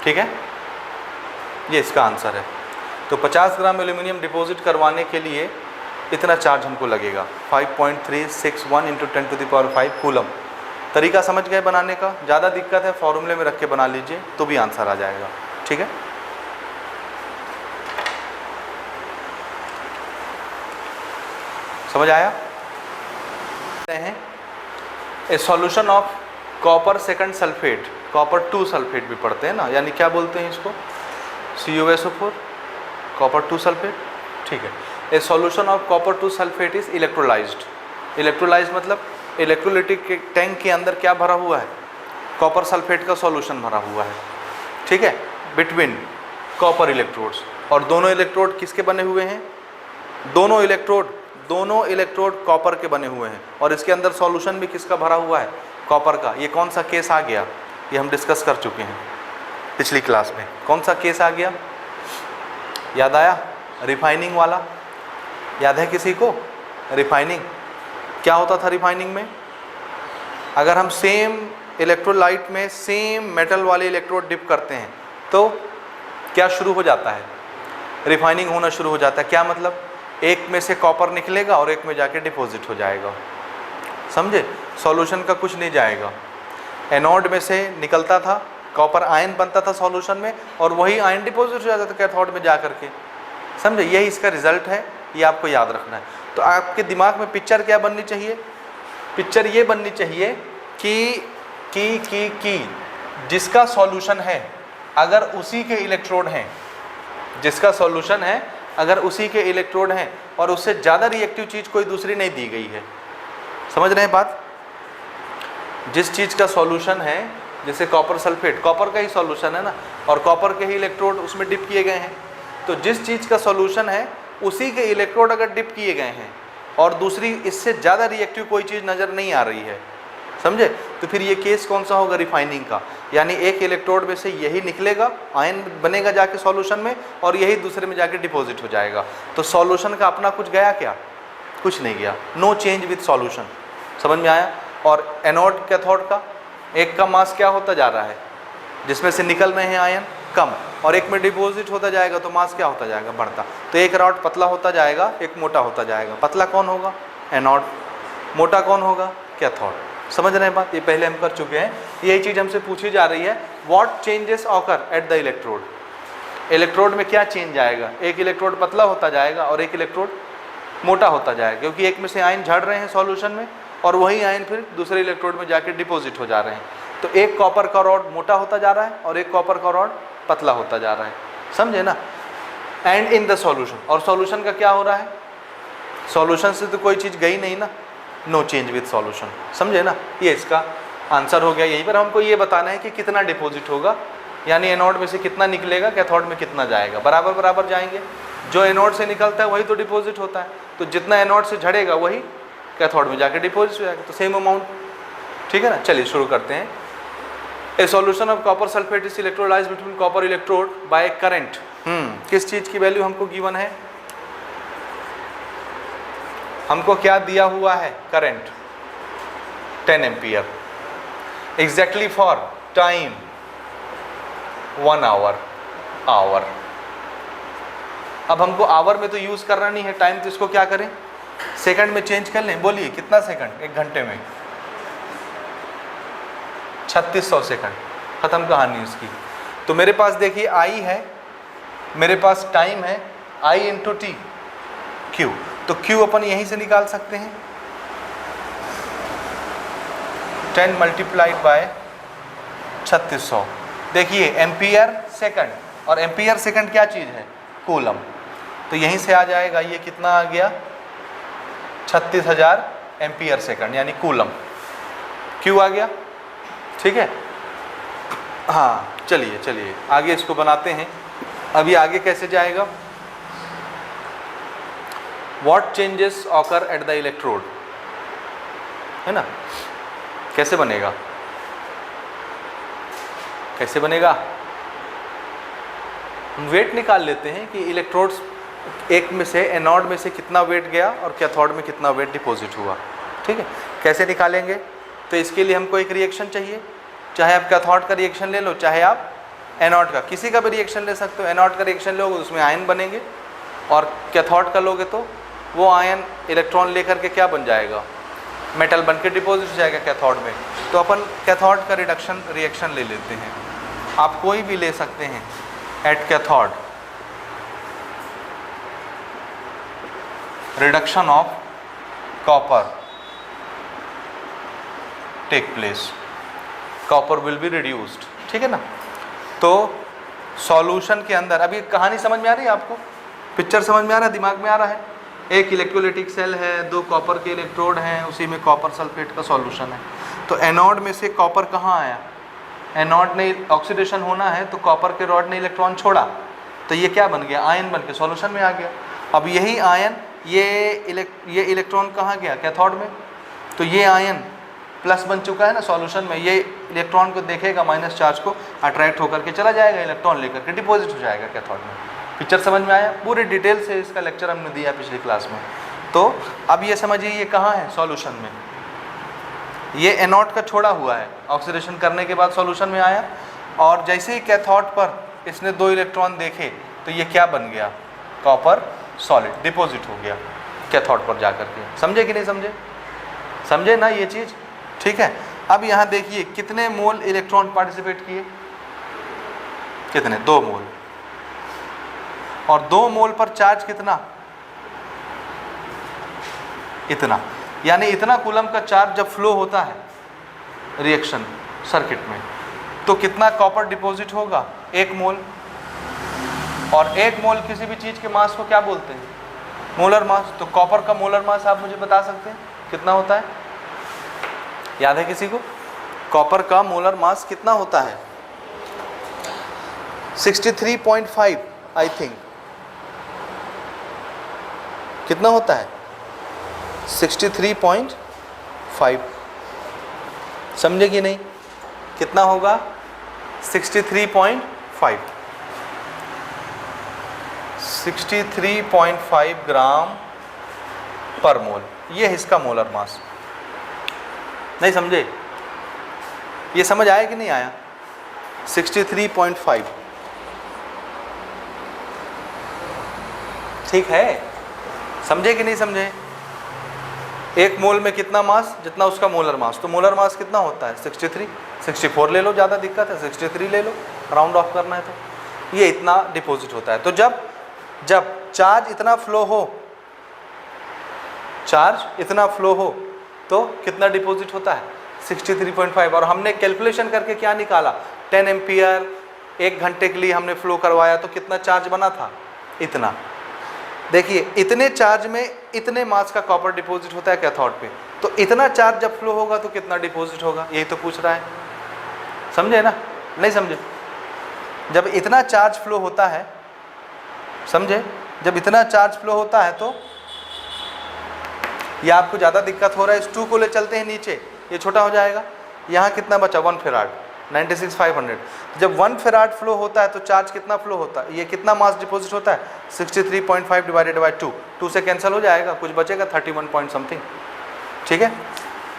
ठीक है, ये इसका आंसर है। तो 50 ग्राम एल्यूमिनियम डिपॉजिट करवाने के लिए इतना चार्ज हमको लगेगा, 5.361 into 10 to the power 5 coulomb. तरीका समझ गए बनाने का? ज़्यादा दिक्कत है फॉर्मूले में रख के बना लीजिए तो भी आंसर आ जाएगा। ठीक है, समझ आया? हैं ए solution of copper second sulphate, copper 2 sulphate भी पढ़ते हैं ना, यानी क्या बोलते हैं इसको? CuSO4 copper 2 sulphate. ठीक है, ए solution of copper 2 sulphate is electrolysed. Electrolysed मतलब इलेक्ट्रोलाइटिक के टैंक के अंदर क्या भरा हुआ है? कॉपर सल्फेट का सॉल्यूशन भरा हुआ है। ठीक है, बिटवीन कॉपर इलेक्ट्रोड्स, और दोनों इलेक्ट्रोड किसके बने हुए हैं? दोनों इलेक्ट्रोड कॉपर के बने हुए हैं, और इसके अंदर सॉल्यूशन भी किसका भरा हुआ है? कॉपर का। ये कौन सा केस आ गया? ये हम डिस्कस कर चुके हैं पिछली क्लास में। कौन सा केस आ गया? याद आया? रिफाइनिंग वाला। याद है किसी को? रिफाइनिंग क्या होता था रिफाइनिंग में? अगर हम सेम इलेक्ट्रोलाइट में सेम मेटल वाले इलेक्ट्रोड डिप करते हैं तो क्या शुरू हो जाता है? रिफाइनिंग होना शुरू हो जाता है। क्या मतलब? एक में से कॉपर निकलेगा और एक में जाके डिपॉजिट हो जाएगा। समझे? सॉल्यूशन का कुछ नहीं जाएगा। एनोड में से निकलता था कॉपर, आयन बनता था सॉल्यूशन में, और वही आयन डिपॉजिट हो जाता था कैथोड में जा करके। समझे? यही इसका रिजल्ट है, ये आपको याद रखना है। तो आपके दिमाग में पिक्चर क्या बननी चाहिए? पिक्चर ये बननी चाहिए कि जिसका सॉल्यूशन है अगर उसी के इलेक्ट्रोड हैं, जिसका सॉल्यूशन है अगर उसी के इलेक्ट्रोड हैं और उससे ज़्यादा रिएक्टिव चीज़ कोई दूसरी नहीं दी गई है। समझ रहे हैं बात? जिस चीज़ का सॉल्यूशन है, जैसे कॉपर सल्फेट कॉपर का ही सॉल्यूशन है ना, और कॉपर के ही इलेक्ट्रोड उसमें डिप किए गए हैं, तो जिस चीज़ का सॉल्यूशन है उसी के इलेक्ट्रोड अगर डिप किए गए हैं और दूसरी इससे ज़्यादा रिएक्टिव कोई चीज़ नज़र नहीं आ रही है, समझे, तो फिर ये केस कौन सा होगा? रिफाइनिंग का। यानी एक इलेक्ट्रोड में से यही निकलेगा, आयन बनेगा जाके सॉल्यूशन में, और यही दूसरे में जाके डिपॉजिट हो जाएगा। तो सॉल्यूशन का अपना कुछ गया क्या? कुछ नहीं गया। No change with solution. समझ में आया? और एनोड कैथोड का एक का मास क्या होता जा रहा है? जिसमें से निकल रहे हैं आयन कम, और एक में डिपॉजिट होता जाएगा तो मास क्या होता जाएगा? बढ़ता। तो एक रॉड पतला होता जाएगा, एक मोटा होता जाएगा। पतला कौन होगा? एनोड। मोटा कौन होगा? कैथोड। समझ रहे हैं बात? ये पहले हम कर चुके हैं। यही चीज़ हमसे पूछी जा रही है, what changes occur at the electrode. Electrode में क्या चेंज आएगा? एक इलेक्ट्रोड पतला होता जाएगा और एक इलेक्ट्रोड मोटा होता जाएगा, क्योंकि एक में से आयन झड़ रहे हैं सॉल्यूशन में, और वही आयन फिर दूसरे इलेक्ट्रोड में जाके डिपॉजिट हो जा रहे हैं। तो एक कॉपर का रॉड मोटा होता जा रहा है और एक कॉपर का रॉड पतला होता जा रहा है। समझे ना? एंड इन द सॉल्यूशन, और सॉल्यूशन का क्या हो रहा है? सॉल्यूशन से तो कोई चीज़ गई नहीं ना, नो चेंज विथ सॉल्यूशन। समझे ना? ये इसका आंसर हो गया। यहीं पर हमको ये बताना है कि कितना डिपॉजिट होगा, यानी एनोड में से कितना निकलेगा, कैथोड में कितना जाएगा। बराबर बराबर जाएंगे। जो एनोड से निकलता है वही तो डिपॉजिट होता है, तो जितना एनोड से झड़ेगा वही कैथोड में जाके डिपॉजिट हो जाएगा, तो सेम अमाउंट। ठीक है ना? चलिए शुरू करते हैं। ए solution of copper sulphate is electrolysed between copper electrode by current. किस चीज़ की वैल्यू हमको गिवन है? हमको क्या दिया हुआ है? Current 10 ampere. Exactly for time 1 hour. अब हमको आवर में तो यूज़ करना नहीं है टाइम, तो इसको क्या करें? सेकंड में चेंज कर लें। बोलिए कितना सेकंड? 1 घंटे में 3600 सेकंड। ख़त्म कहानी इसकी। तो मेरे पास देखिए आई है, मेरे पास टाइम है, आई इंटू टी क्यू। तो क्यू अपन यहीं से निकाल सकते हैं, 10 मल्टीप्लाइड बाय 3600। देखिए एम्पियर सेकंड, और एम्पियर सेकंड क्या चीज़ है? कूलम। तो यहीं से आ जाएगा, ये कितना आ गया? 36,000 एम्पियर सेकंड, यानी कूलम। क्यू आ गया। ठीक है? हाँ, चलिए आगे इसको बनाते हैं। अभी आगे कैसे जाएगा, what changes occur at the electrode, है ना, कैसे बनेगा, कैसे बनेगा, हम वेट निकाल लेते हैं कि इलेक्ट्रोड्स एक में से एनोड में से कितना वेट गया और कैथोड में कितना वेट डिपॉजिट हुआ, ठीक है। कैसे निकालेंगे, तो इसके लिए हमको एक रिएक्शन चाहिए, चाहे आप कैथोड का रिएक्शन ले लो, चाहे आप एनोड का, किसी का भी रिएक्शन ले सकते हो। एनोड का रिएक्शन लोगे उसमें आयन बनेंगे, और कैथोड का लोगे तो वो आयन इलेक्ट्रॉन लेकर के क्या बन जाएगा, मेटल बन के डिपॉजिट हो जाएगा कैथोड में। तो अपन कैथोड का रिडक्शन रिएक्शन ले लेते हैं, आप कोई भी ले सकते हैं। At cathode reduction of copper take place, copper will be reduced, ठीक है ना। तो सॉल्यूशन के अंदर, अभी कहानी समझ में आ रही है आपको, पिक्चर समझ में आ रहा है, दिमाग में आ रहा है। एक इलेक्ट्रोलाइटिक सेल है, 2 कॉपर के इलेक्ट्रोड हैं, उसी में कॉपर सल्फेट का सॉल्यूशन है। तो एनोड में से कॉपर कहाँ आया, एनोड ने ऑक्सीडेशन होना है तो कॉपर के रॉड ने इलेक्ट्रॉन छोड़ा, तो ये क्या बन गया, आयन बन के सॉल्यूशन में आ गया। अब यही आयन ये इलेक्ट्रॉन कहाँ गया, कैथोड में, तो ये आयन प्लस बन चुका है ना सॉल्यूशन में, ये इलेक्ट्रॉन को देखेगा, माइनस चार्ज को अट्रैक्ट होकर के चला जाएगा, इलेक्ट्रॉन लेकर के डिपॉजिट हो जाएगा कैथोड में। पिक्चर समझ में आया, पूरे डिटेल से इसका लेक्चर हमने दिया पिछली क्लास में। तो अब ये समझिए ये कहाँ है, सॉल्यूशन में, ये एनोड का छोड़ा हुआ है, ऑक्सीडेशन करने के बाद सॉल्यूशन में आया, और जैसे ही कैथोड पर इसने 2 इलेक्ट्रॉन देखे तो ये क्या बन गया, कॉपर सॉलिड डिपॉजिट हो गया कैथोड पर जाकर के। समझे कि नहीं समझे, समझे ना ये चीज़, ठीक है। अब यहाँ देखिए कितने मोल इलेक्ट्रॉन पार्टिसिपेट किए, कितने, 2 मोल, और 2 मोल पर चार्ज कितना, इतना, यानी इतना कूलम का चार्ज जब फ्लो होता है रिएक्शन सर्किट में तो कितना कॉपर डिपॉजिट होगा, 1 मोल। और 1 मोल किसी भी चीज़ के मास को क्या बोलते हैं, मोलर मास। तो कॉपर का मोलर मास आप मुझे बता सकते हैं कितना होता है, याद है किसी को, कॉपर का मोलर मास कितना होता है, 63.5 आई थिंक, कितना होता है, 63.5, समझे कि नहीं, कितना होगा, 63.5, 63.5 ग्राम पर मोल, ये है इसका मोलर मास। नहीं समझे, ये समझ आया कि नहीं आया, 63.5, ठीक है, समझे कि नहीं समझे। 1 मोल में कितना मास, जितना उसका मोलर मास, तो मोलर मास कितना होता है 63, 64 ले लो, ज़्यादा दिक्कत है 63 ले लो, राउंड ऑफ करना है तो ये इतना डिपॉजिट होता है। तो जब चार्ज इतना फ्लो हो, चार्ज इतना फ्लो हो तो कितना डिपॉजिट होता है 63.5, और हमने कैलकुलेशन करके क्या निकाला, 10 एम्पियर 1 घंटे के लिए हमने फ्लो करवाया तो कितना चार्ज बना था, इतना। देखिए इतने चार्ज में इतने मास का कॉपर डिपॉजिट होता है कैथोड पे, तो इतना चार्ज जब फ्लो होगा तो कितना डिपॉजिट होगा, यही तो पूछ रहा है, समझे ना, नहीं समझे। जब इतना चार्ज फ्लो होता है, समझे, जब इतना चार्ज फ्लो होता है तो ये आपको ज़्यादा दिक्कत हो रहा है, इस 2 को ले चलते हैं नीचे, ये छोटा हो जाएगा, यहाँ कितना बचा 1 फेराड 96,500। जब 1 फेराड फ्लो होता है तो चार्ज कितना फ्लो होता है, ये कितना मास डिपॉजिट होता है 63.5 डिवाइडेड बाई 2 से कैंसिल हो जाएगा, कुछ बचेगा 31 पॉइंट समथिंग, ठीक है।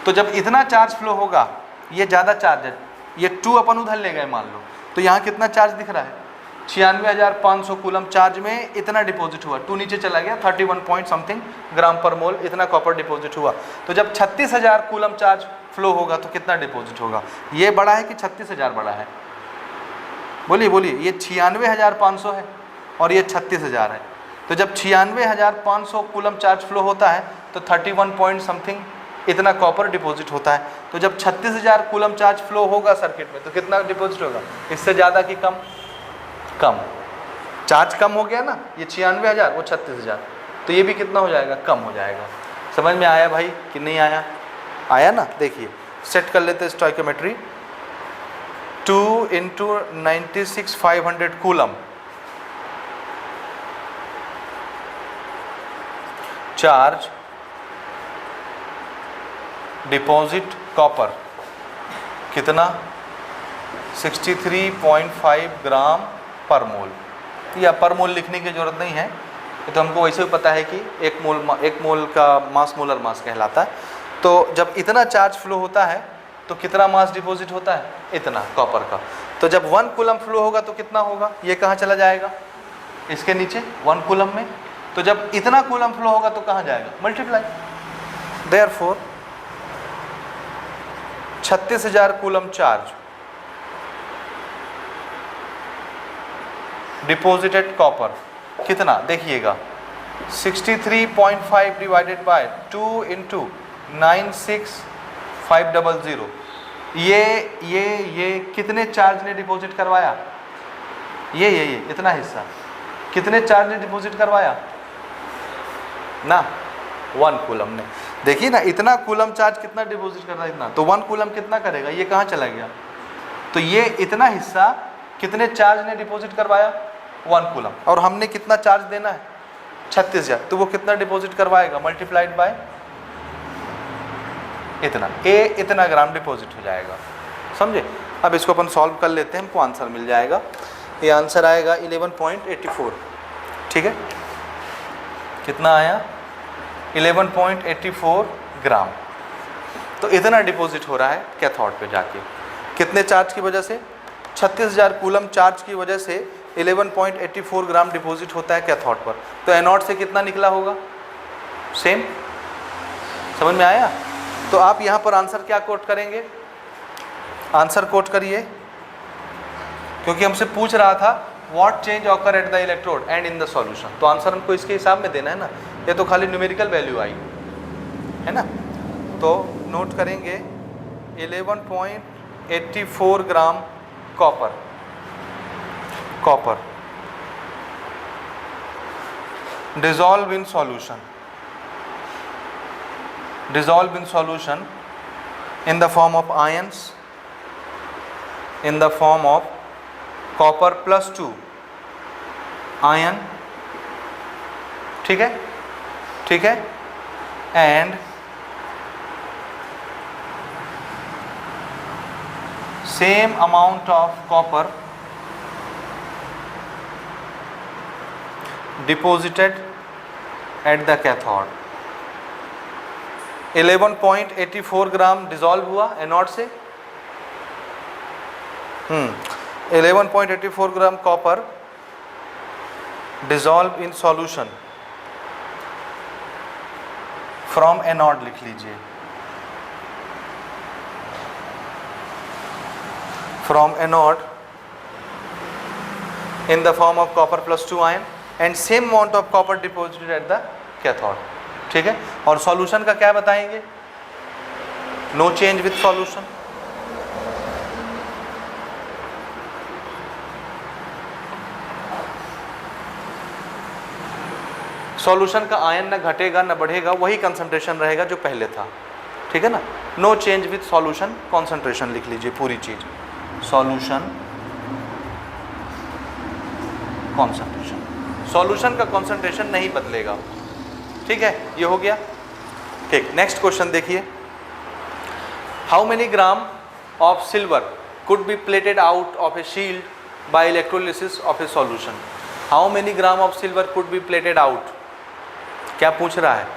तो जब इतना चार्ज फ्लो होगा, ये ज़्यादा चार्ज है, ये 2 अपन उधर ले गए मान लो, तो यहाँ कितना चार्ज दिख रहा है 96,500 कूलम चार्ज में इतना डिपॉजिट हुआ, 2 नीचे चला गया, 31 पॉइंट समथिंग ग्राम पर मोल इतना कॉपर डिपॉजिट हुआ। तो जब 36,000 कूलम चार्ज फ्लो होगा तो कितना डिपॉजिट होगा, ये बड़ा है कि 36,000 बड़ा है, बोलिए बोलिए, ये 96,500 है और ये 36,000 है। तो जब 96,500 कूलम चार्ज फ्लो होता है तो 31 पॉइंट समथिंग इतना कॉपर डिपॉजिट होता है। तो जब 36,000 कूलम चार्ज फ्लो होगा सर्किट में तो कितना डिपॉजिट होगा, इससे ज़्यादा कि कम, कम, चार्ज कम हो गया ना, ये 96,000 वो 36,000, तो ये भी कितना हो जाएगा, कम हो जाएगा। समझ में आया भाई कि नहीं आया, आया ना। देखिए सेट कर लेते हैं stoichiometry, 2 × 96,500 coulomb charge deposit copper कितना 63.5 ग्राम पर मोल, या पर मोल लिखने की ज़रूरत नहीं है, ये तो हमको वैसे भी पता है कि एक मोल का मास मोलर मास कहलाता है। तो जब इतना चार्ज फ्लो होता है तो कितना मास डिपॉजिट होता है, इतना कॉपर का। तो जब 1 कूलम फ्लो होगा तो कितना होगा, ये कहाँ चला जाएगा, इसके नीचे 1 कूलम में। तो जब इतना कूलम फ्लो होगा तो कहाँ जाएगा, multiply. Therefore 36,000 coulomb charge deposited copper कितना, देखिएगा 63.5 डिवाइडेड बाय 2 इंटू 96500, ये कितने चार्ज ने डिपॉजिट करवाया, ये इतना हिस्सा कितने चार्ज ने डिपॉजिट करवाया ना, 1 कूलम ने। देखिए ना, इतना कूलम चार्ज कितना डिपॉजिट कर रहा है, इतना, तो 1 कूलम कितना करेगा, ये कहाँ चला गया। तो ये इतना हिस्सा कितने चार्ज ने डिपॉजिट करवाया, 1 कूलम, और हमने कितना चार्ज देना है 36,000, तो वो कितना डिपॉजिट करवाएगा, मल्टीप्लाइड बाय इतना, इतना ग्राम डिपॉजिट हो जाएगा, समझे। अब इसको अपन सॉल्व कर लेते हैं, हमको आंसर मिल जाएगा। ये आंसर आएगा 11.84, ठीक है। कितना आया, 11.84 ग्राम। तो इतना डिपॉजिट हो रहा है कैथोड पे जाके, कितने चार्ज की वजह से, 36,000 कूलम चार्ज की वजह से 11.84 ग्राम डिपॉजिट होता है कैथोड पर। तो एनोड से कितना निकला होगा, सेम, समझ में आया। तो आप यहाँ पर आंसर क्या कोट करेंगे, आंसर कोट करिए, क्योंकि हमसे पूछ रहा था what change occur at the electrode and in the solution, तो आंसर हमको इसके हिसाब में देना है ना, ये तो खाली न्यूमेरिकल वैल्यू आई है ना। तो नोट करेंगे 11.84 gram copper dissolve in solution in the form of ions, in the form of copper plus 2 ion, ठीक है, and same amount of copper deposited at the cathode। 11.84 gram dissolve हुआ anode से, 11.84 gram copper dissolve in solution from anode, लिख लीजिए, from anode in the form of copper plus 2 ion and same amount of copper deposited at the cathode, ठीक है। और solution का क्या बताएंगे, no change with solution, solution का ion न घटेगा न बढ़ेगा, वही कंसंट्रेशन रहेगा जो पहले था, ठीक है ना। No change with solution, concentration लिख लीजिए पूरी चीज, सॉल्यूशन कॉन्सेंट्रेशन, सॉल्यूशन का कॉन्सेंट्रेशन नहीं बदलेगा, ठीक है। ये हो गया, ठीक। नेक्स्ट क्वेश्चन देखिए, how many gram of silver could be plated out of a shield by electrolysis of a solution. How many gram of silver could be plated out, क्या पूछ रहा है,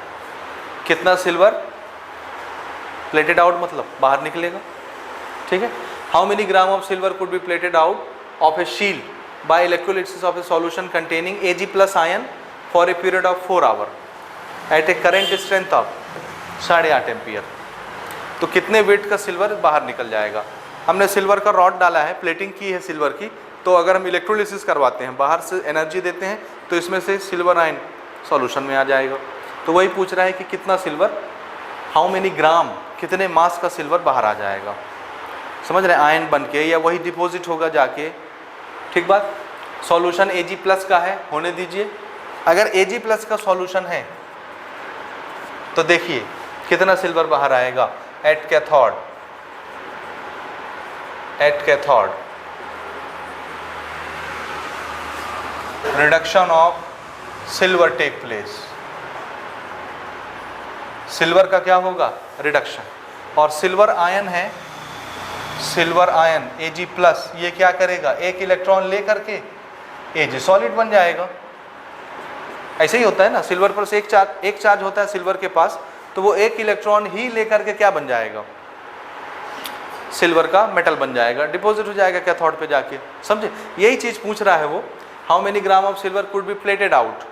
कितना सिल्वर प्लेटेड आउट मतलब बाहर निकलेगा, ठीक है। How many gram of silver could be plated out of a shield by electrolysis of a solution containing Ag plus ion for a period of 4 hours at a current strength of 8.5 ampere. तो कितने wait का silver बाहर निकल जाएगा। हमने silver का rod डाला है, प्लेटिंग की है सिल्वर की, तो अगर हम इलेक्ट्रोलिसिस करवाते हैं, बाहर से एनर्जी देते हैं, तो इसमें से सिल्वर आयन सॉल्यूशन में आ जाएगा। तो वही पूछ रहा है कि कितना सिल्वर, हाउ मेनी ग्राम, कितने मास का सिल्वर बाहर आ जाएगा, समझ रहे हैं, आयन बन के, या वही डिपॉजिट होगा जाके, ठीक बात। सॉल्यूशन Ag प्लस का है, होने दीजिए। अगर Ag प्लस का सॉल्यूशन है तो देखिए कितना सिल्वर बाहर आएगा at cathode, reduction of silver take place, silver का क्या होगा, रिडक्शन। और सिल्वर आयन है, सिल्वर आयन Ag+, ये क्या करेगा, एक इलेक्ट्रॉन ले करके Ag सॉलिड बन जाएगा। ऐसे ही होता है ना, सिल्वर पर से एक चार्ज होता है सिल्वर के पास, तो वो एक इलेक्ट्रॉन ही लेकर के क्या बन जाएगा, सिल्वर का मेटल बन जाएगा, डिपॉजिट हो जाएगा कैथोड पे जाके। समझे, यही चीज़ पूछ रहा है वो, how many gram of silver could be plated out.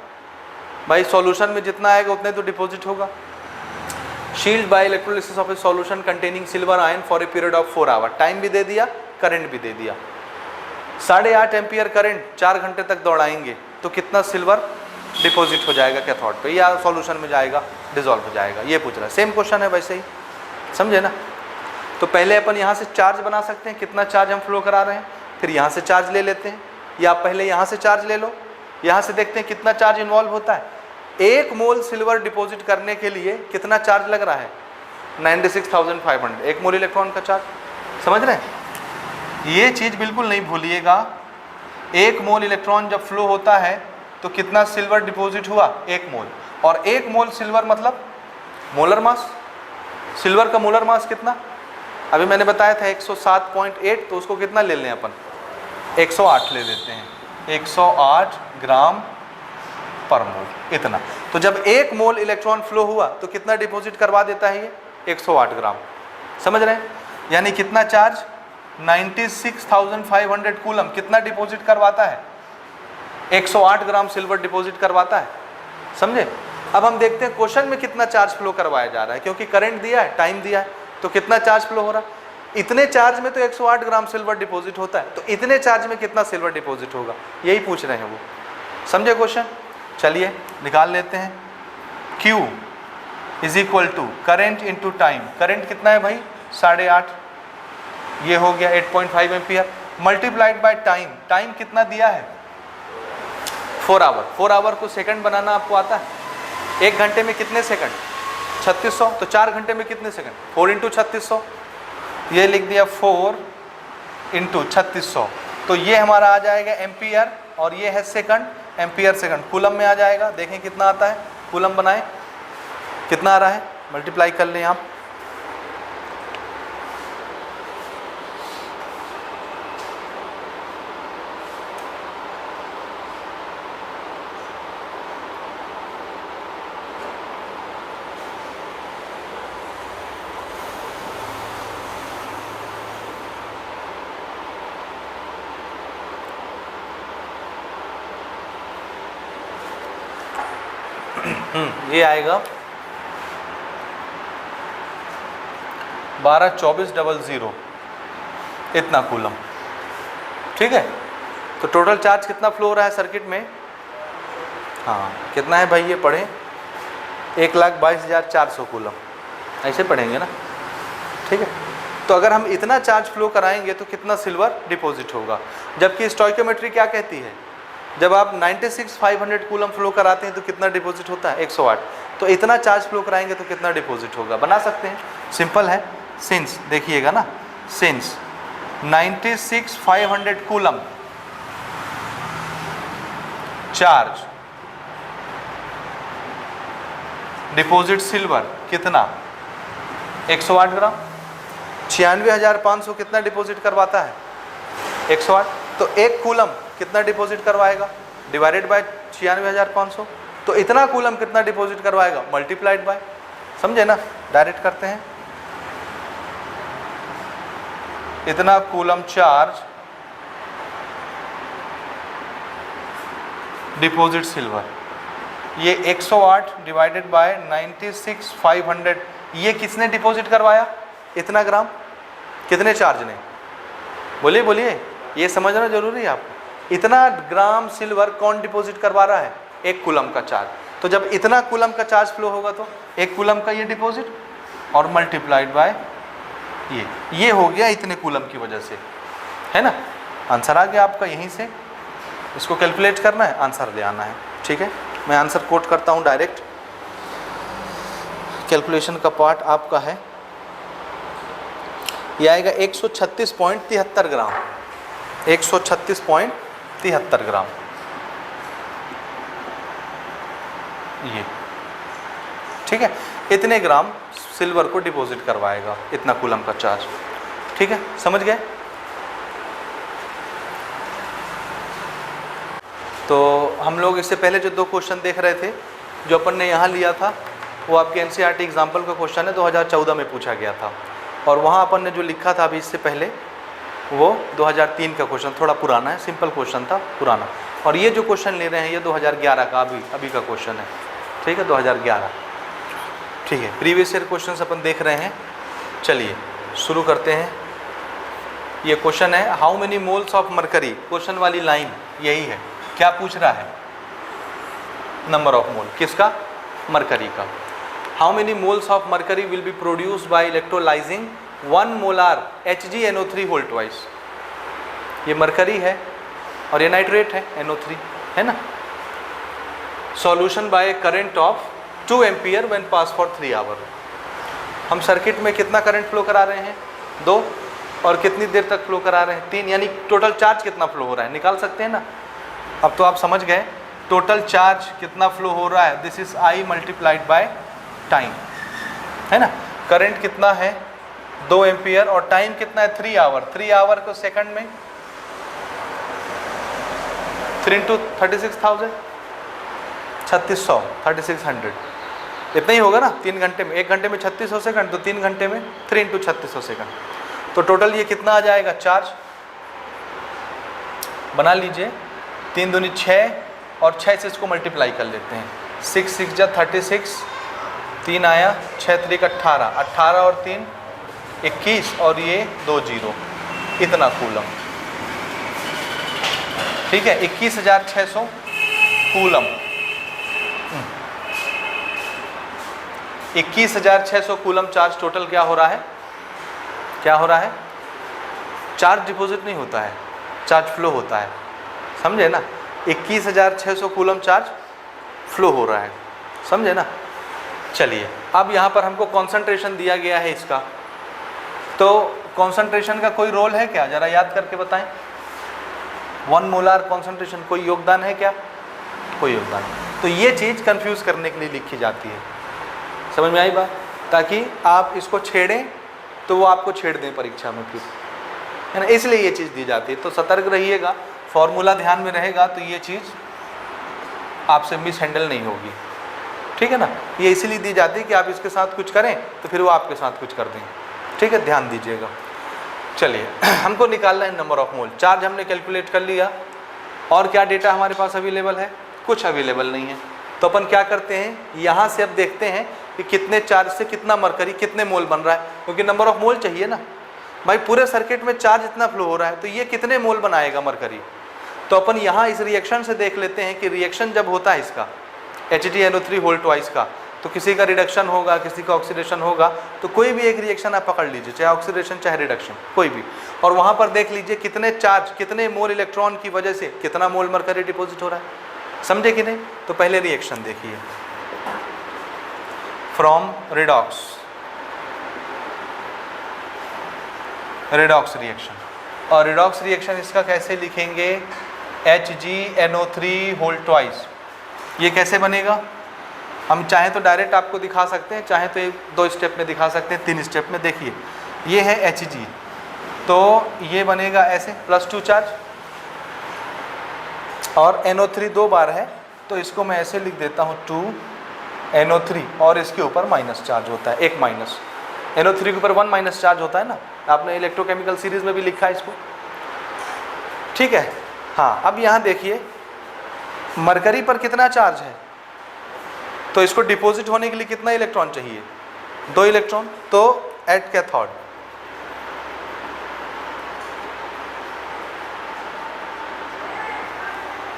भाई सॉल्यूशन में जितना आएगा उतने तो डिपॉजिट होगा। Shield by electrolysis of a solution containing silver ion for a period of 4 hour. Time भी दे दिया, करंट भी दे दिया। 8.5 एम्पियर करंट 4 घंटे तक दौड़ाएंगे तो कितना सिल्वर डिपॉजिट हो जाएगा कैथोड पे, या सॉल्यूशन में जाएगा, डिजॉल्व हो जाएगा, ये पूछ रहा है। सेम क्वेश्चन है वैसे ही, समझे ना। तो पहले अपन यहाँ से चार्ज बना सकते हैं, कितना चार्ज हम फ्लो करा रहे हैं, फिर यहाँ से चार्ज ले लेते हैं, या पहले यहाँ से चार्ज ले लो, यहाँ से देखते हैं कितना चार्ज इन्वॉल्व होता है। 1 मोल सिल्वर डिपॉजिट करने के लिए कितना चार्ज लग रहा है, 96,500, 1 मोल इलेक्ट्रॉन का चार्ज। समझ रहे हैं, ये चीज़ बिल्कुल नहीं भूलिएगा। 1 मोल इलेक्ट्रॉन जब फ्लो होता है तो कितना सिल्वर डिपॉजिट हुआ, 1 मोल। और 1 मोल सिल्वर मतलब मोलर मास, सिल्वर का मोलर मास कितना, अभी मैंने बताया था 107.8, तो उसको कितना ले लें अपन, 108 ले लेते हैं, 108 ग्राम पर मोल, इतना। तो जब 1 मोल इलेक्ट्रॉन फ्लो हुआ तो कितना डिपॉजिट करवा देता है ये, 108 ग्राम। समझ रहे हैं, यानी कितना चार्ज, 96,500 कूलम कितना डिपॉजिट करवाता है, 108 ग्राम सिल्वर डिपॉजिट करवाता है। समझे। अब हम देखते हैं क्वेश्चन में कितना चार्ज फ्लो करवाया जा रहा है, क्योंकि करंट दिया है, टाइम दिया है, तो कितना चार्ज फ्लो हो रहा है। इतने चार्ज में तो 108 ग्राम सिल्वर डिपॉजिट होता है, तो इतने चार्ज में कितना सिल्वर डिपॉजिट होगा, यही पूछ रहे हैं वो। समझे क्वेश्चन। चलिए निकाल लेते हैं। Q = current into time. Current कितना है भाई, 8.5, ये हो गया 8.5 ampere, multiplied by time. Time कितना दिया है, 4 आवर। 4 आवर को सेकंड बनाना आपको आता है, 1 घंटे में कितने सेकंड, 3600, तो 4 घंटे में कितने सेकंड, 4 × 3600, ये लिख दिया 4 × 3600, तो ये हमारा आ जाएगा एम्पियर, और ये है सेकंड, एम्पियर सेकंड। कूलम में आ जाएगा, देखें कितना आता है, कूलम बनाए कितना आ रहा है, मल्टीप्लाई कर लें आप। ये आएगा 122400 इतना कूलम। ठीक है, तो टोटल चार्ज कितना फ्लो हो रहा है सर्किट में, हाँ कितना है भाई, ये पढ़ें 1,22,400 कूलम, ऐसे पढ़ेंगे ना। ठीक है, तो अगर हम इतना चार्ज फ्लो कराएंगे तो कितना सिल्वर डिपॉजिट होगा। जबकि स्टोइकोमेट्री क्या कहती है, जब आप 96,500 कूलम फ्लो कराते हैं तो कितना डिपॉजिट होता है, 108। तो इतना चार्ज फ्लो कराएंगे तो कितना डिपॉजिट होगा, बना सकते हैं, सिंपल है। सिंस देखिएगा ना, since 96,500 coulomb charge deposit silver कितना, 108 ग्राम। 96,500 कितना डिपॉजिट करवाता है, 108। तो 1 कूलम कितना डिपॉजिट करवाएगा, डिवाइडेड बाय 96,500, तो इतना कूलम कितना डिपॉजिट करवाएगा, मल्टीप्लाइड बाय। समझे ना, डायरेक्ट करते हैं। इतना कूलम चार्ज डिपॉजिट सिल्वर, ये 108 डिवाइडेड बाय 96,500, ये किसने डिपॉजिट करवाया, इतना ग्राम, कितने चार्ज ने, बोलिए बोलिए, ये समझना जरूरी है आपको। इतना ग्राम सिल्वर कौन डिपॉजिट करवा रहा है, 1 कूलम का चार्ज। तो जब इतना कूलम का चार्ज फ्लो होगा तो 1 कूलम का ये डिपॉजिट और मल्टीप्लाइड बाय ये हो गया इतने कूलम की वजह से, है ना। आंसर आ गया आपका, यहीं से इसको कैलकुलेट करना है, आंसर ले आना है। ठीक है, मैं आंसर कोट करता हूँ डायरेक्ट, कैलकुलेशन का पार्ट आपका है, ये आएगा 136.73 ग्राम, 136.73 ग्राम ये। ठीक है, इतने ग्राम सिल्वर को डिपॉजिट करवाएगा, इतना कूलम का चार्ज। ठीक है, समझ गए? तो हम लोग इससे पहले जो 2 क्वेश्चन देख रहे थे, जो अपन ने यहाँ लिया था, वो आपके एनसीईआरटी एग्जाम्पल का क्वेश्चन है, 2014 में पूछा गया था। और वहाँ अपन ने जो लिखा था अभी इससे पहले, वो 2003 का क्वेश्चन, थोड़ा पुराना है, सिंपल क्वेश्चन था, पुराना। और ये जो क्वेश्चन ले रहे हैं ये 2011 का अभी का क्वेश्चन है। ठीक है, 2011। ठीक है, प्रीवियस ईयर क्वेश्चन अपन देख रहे हैं। चलिए शुरू करते हैं। ये क्वेश्चन है, how many moles of mercury, question वाली लाइन यही है। क्या पूछ रहा है? नंबर ऑफ मोल, किसका? मरकरी का। How many moles of mercury will be produced by electrolysing 1 molar HgNO3 whole twice. ये मरकरी है और ये नाइट्रेट है, NO3 है ना। Solution by current of 2 ampere when pass for 3 hour. हम सर्किट में कितना करंट फ्लो करा रहे हैं? 2। और कितनी देर तक फ्लो करा रहे हैं? 3। यानी टोटल चार्ज कितना फ्लो हो रहा है निकाल सकते हैं ना। अब तो आप समझ गए टोटल चार्ज कितना फ्लो हो रहा है। This is I multiplied by time, है ना। करंट कितना है? 2 एम्पियर और टाइम कितना है? 3 आवर। 3 आवर को सेकंड में 3 × 36,000, 3600, 3600 इतना ही होगा ना। 3 घंटे में, 1 घंटे में 3600 सेकंड, तो 3 घंटे में 3 × 3600 सेकंड। तो टोटल ये कितना आ जाएगा चार्ज? बना लीजिए, 3 दूनी 6 और 6 से इसको मल्टीप्लाई कर लेते हैं। 6 6 जा 36, 3 आया, 6 3 18, 18 और 3 21 और ये 2 0, इतना कूलम। ठीक है, 21,600 कूलम। 21,600 कूलम चार्ज टोटल क्या हो रहा है? क्या हो रहा है? चार्ज डिपॉजिट नहीं होता है, चार्ज फ्लो होता है, समझे ना। 21,600 कूलम चार्ज फ्लो हो रहा है, समझे ना। चलिए, अब यहाँ पर हमको कॉन्सेंट्रेशन दिया गया है इसका, तो कॉन्सेंट्रेशन का कोई रोल है क्या? जरा याद करके बताएं। 1 मोलार कॉन्सेंट्रेशन कोई योगदान है क्या? कोई योगदान। तो ये चीज़ कंफ्यूज करने के लिए लिखी जाती है। समझ में आई बात? ताकि आप इसको छेड़ें तो वो आपको छेड़ दें परीक्षा में फिर, है ना। इसलिए ये चीज़ दी जाती है। तो सतर्क रहिएगा, फॉर्मूला ध्यान में रहेगा तो ये चीज़ आपसे मिस हैंडल नहीं होगी। ठीक है ना। ये इसीलिए दी जाती है कि आप इसके साथ कुछ करें तो फिर वो आपके साथ कुछ कर दें। ठीक है, ध्यान दीजिएगा। चलिए, हमको निकालना है नंबर ऑफ मोल। चार्ज हमने कैलकुलेट कर लिया, और क्या डेटा हमारे पास अवेलेबल है? कुछ अवेलेबल नहीं है। तो अपन क्या करते हैं, यहाँ से अब देखते हैं कि कितने चार्ज से कितना मरकरी, कितने मोल बन रहा है, क्योंकि नंबर ऑफ मोल चाहिए ना भाई। पूरे सर्किट में चार्ज इतना फ्लो हो रहा है तो ये कितने मोल बनाएगा मरकरी। तो अपन यहाँ इस रिएक्शन से देख लेते हैं कि रिएक्शन जब होता है इसका HgNO3 होल ट्वाइस का, तो किसी का रिडक्शन होगा, किसी का ऑक्सीडेशन होगा। तो कोई भी एक रिएक्शन आप पकड़ लीजिए, चाहे ऑक्सीडेशन चाहे रिडक्शन, कोई भी, और वहाँ पर देख लीजिए कितने चार्ज, कितने मोल इलेक्ट्रॉन की वजह से कितना मोल मरकरी डिपॉजिट हो रहा है। समझे कि नहीं? तो पहले रिएक्शन देखिए, फ्रॉम रिडॉक्स रिएक्शन। और रिडॉक्स रिएक्शन इसका कैसे लिखेंगे? HgNO3 whole twice. ये कैसे बनेगा? हम चाहें तो डायरेक्ट आपको दिखा सकते हैं, चाहे तो 2 स्टेप में दिखा सकते हैं, 3 स्टेप में। देखिए, ये है Hg, तो ये बनेगा ऐसे, +2 चार्ज, और NO3 2 बार है तो इसको मैं ऐसे लिख देता हूँ 2 NO3, और इसके ऊपर माइनस चार्ज होता है, एक माइनस। NO3 के ऊपर 1 माइनस चार्ज होता है ना, आपने इलेक्ट्रोकेमिकल सीरीज में भी लिखा है इसको। ठीक है, हाँ। अब यहाँ देखिए मरकरी पर कितना चार्ज है, तो इसको डिपॉजिट होने के लिए कितना इलेक्ट्रॉन चाहिए? 2 इलेक्ट्रॉन। तो at cathode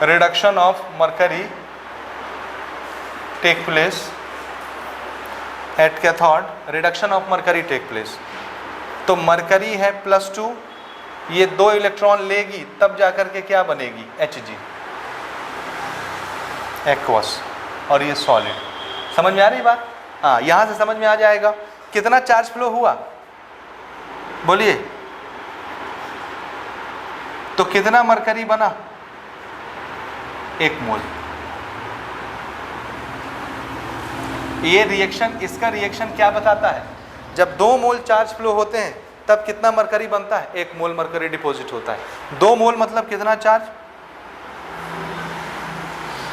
reduction of mercury take place, at cathode reduction of mercury take place. तो मरकरी है +2, ये 2 इलेक्ट्रॉन लेगी तब जाकर के क्या बनेगी? Hg, एक्वस, और ये सॉलिड। समझ में आ रही बात? हाँ, यहाँ से समझ में आ जाएगा कितना चार्ज फ्लो हुआ, बोलिए। तो कितना मरकरी बना? 1 मोल। ये रिएक्शन, इसका रिएक्शन क्या बताता है, जब 2 मोल चार्ज फ्लो होते हैं तब कितना मरकरी बनता है, 1 मोल मरकरी डिपॉजिट होता है। 2 मोल मतलब कितना चार्ज,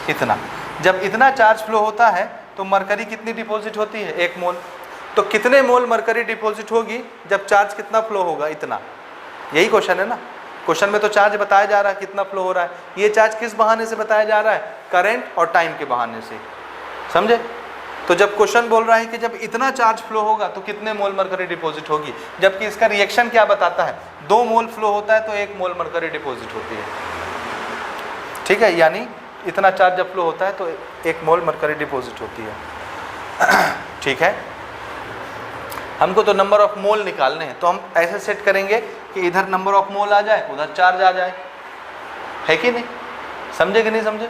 इतना। जब इतना चार्ज फ्लो होता है तो मरकरी कितनी डिपॉजिट होती है, 1 मोल। तो कितने मोल मरकरी डिपॉजिट होगी जब चार्ज कितना फ्लो होगा, इतना। यही क्वेश्चन है ना, क्वेश्चन में तो चार्ज बताया जा रहा है कितना फ्लो हो रहा है। ये चार्ज किस बहाने से बताया जा रहा है, करंट और टाइम के बहाने से, समझे। तो जब क्वेश्चन बोल रहा है कि जब इतना चार्ज फ्लो होगा तो कितने मोल मरकरी डिपॉजिट होगी, जबकि इसका रिएक्शन क्या बताता है, 2 मोल फ्लो होता है तो 1 मोल मरकरी डिपॉजिट होती है, ठीक है। यानी इतना चार्ज जब फ्लो होता है तो 1 मोल मरकरी डिपॉजिट होती है, ठीक है। हमको तो नंबर ऑफ मोल निकालने हैं, तो हम ऐसे सेट करेंगे कि इधर नंबर ऑफ मोल आ जाए, उधर चार्ज आ जाए, है कि नहीं, समझे कि नहीं समझे,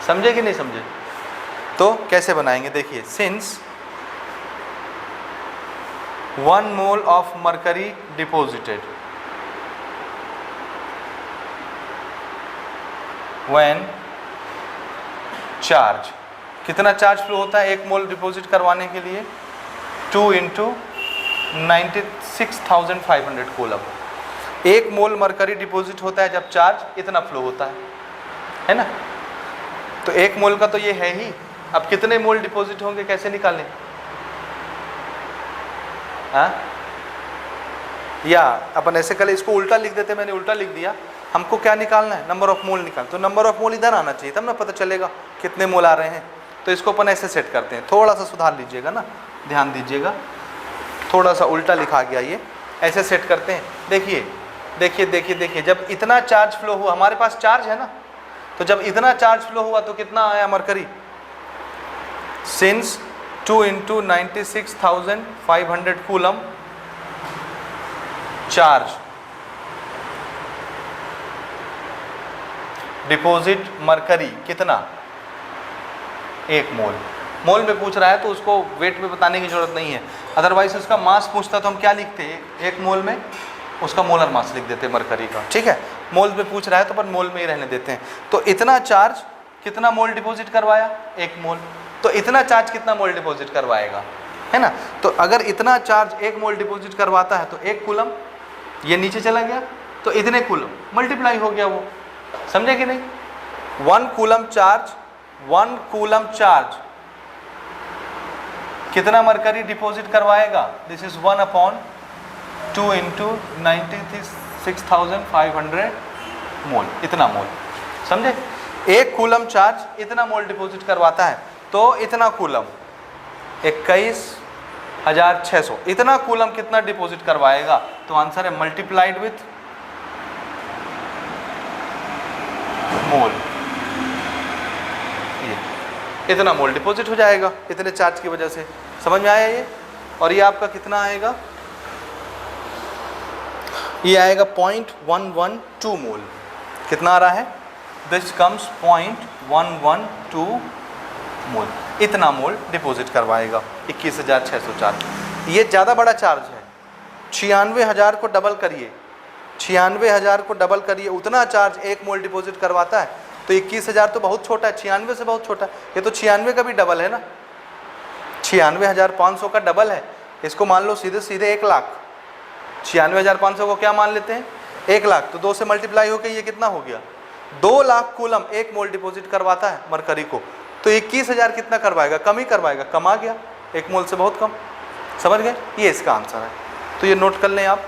समझे कि नहीं समझे। तो कैसे बनाएंगे, देखिए, since 1 mole of mercury deposited when charge, कितना चार्ज फ्लो होता है 1 मोल डिपॉजिट करवाने के लिए, 2 × 96,500 कूलम। 1 मोल मरकरी डिपॉजिट होता है जब चार्ज इतना फ्लो होता है ना। तो 1 मोल का तो ये है ही, अब कितने मोल डिपॉजिट होंगे कैसे निकालें, हाँ, या अपन ऐसे कल इसको उल्टा लिख देते, मैंने उल्टा लिख दिया। हमको क्या निकालना है, नंबर ऑफ मोल निकाल, तो नंबर ऑफ मोल इधर आना चाहिए तब ना पता चलेगा कितने मोल आ रहे हैं। तो इसको अपन ऐसे सेट करते हैं, थोड़ा सा सुधार लीजिएगा ना, ध्यान दीजिएगा, थोड़ा सा उल्टा लिखा गया, ये ऐसे सेट करते हैं। देखिए देखिए देखिए देखिए, जब इतना चार्ज फ्लो हुआ, हमारे पास चार्ज है ना, तो जब इतना चार्ज फ्लो हुआ तो कितना आया mercury, since 2 × 96,500 coulomb charge deposit mercury कितना, 1 मोल। मोल में पूछ रहा है तो उसको वेट में बताने की जरूरत नहीं है, अदरवाइज उसका मास पूछता तो हम क्या लिखते हैं, 1 मोल में उसका मोलर मास लिख देते मरकरी का, ठीक है। मोल में पूछ रहा है तो अपन मोल में ही रहने देते हैं। तो इतना चार्ज कितना मोल डिपॉजिट करवाया, 1 मोल। तो इतना चार्ज कितना मोल डिपॉजिट करवाएगा, है ना। तो अगर इतना चार्ज 1 मोल डिपॉजिट करवाता है तो 1 कूलम, ये नीचे चला गया तो इतने कूलम मल्टीप्लाई हो गया वो, समझे कि नहीं। 1 कूलम चार्ज, 1 कूलम चार्ज कितना मरकरी डिपॉजिट करवाएगा, दिस इज 1/2 × 96,500 मोल, इतना मोल, समझे। 1 कूलम चार्ज इतना मोल डिपॉजिट करवाता है तो इतना कूलम 21,600, इतना कूलम कितना डिपॉजिट करवाएगा, तो आंसर है मल्टीप्लाइड विथ मोल, ये इतना मोल डिपॉजिट हो जाएगा इतने चार्ज की वजह से, समझ में आया ये। और ये आपका कितना आएगा, ये आएगा 0.112 मोल, कितना आ रहा है, दिस कम्स 0.112 मोल, इतना मोल डिपॉजिट करवाएगा 21,604। ये ज़्यादा बड़ा चार्ज है, 96,000 को डबल करिए, 96,000 को डबल करिए, उतना चार्ज 1 मोल डिपॉजिट करवाता है। तो 21,000 तो बहुत छोटा है, 96 से बहुत छोटा है, ये तो 96 का भी डबल है ना, 96,500 का डबल है। इसको मान लो सीधे सीधे 1 लाख, 96,500 को क्या मान लेते हैं, 1 लाख, तो 2 से मल्टीप्लाई होकर ये कितना हो गया, 2 लाख कूलम 1 मोल डिपॉजिट करवाता है मरकरी को। तो 21,000 कितना करवाएगा, कम ही करवाएगा, कम आ गया, 1 मोल से बहुत कम, समझ गए, ये इसका आंसर है। तो ये नोट कर लें आप।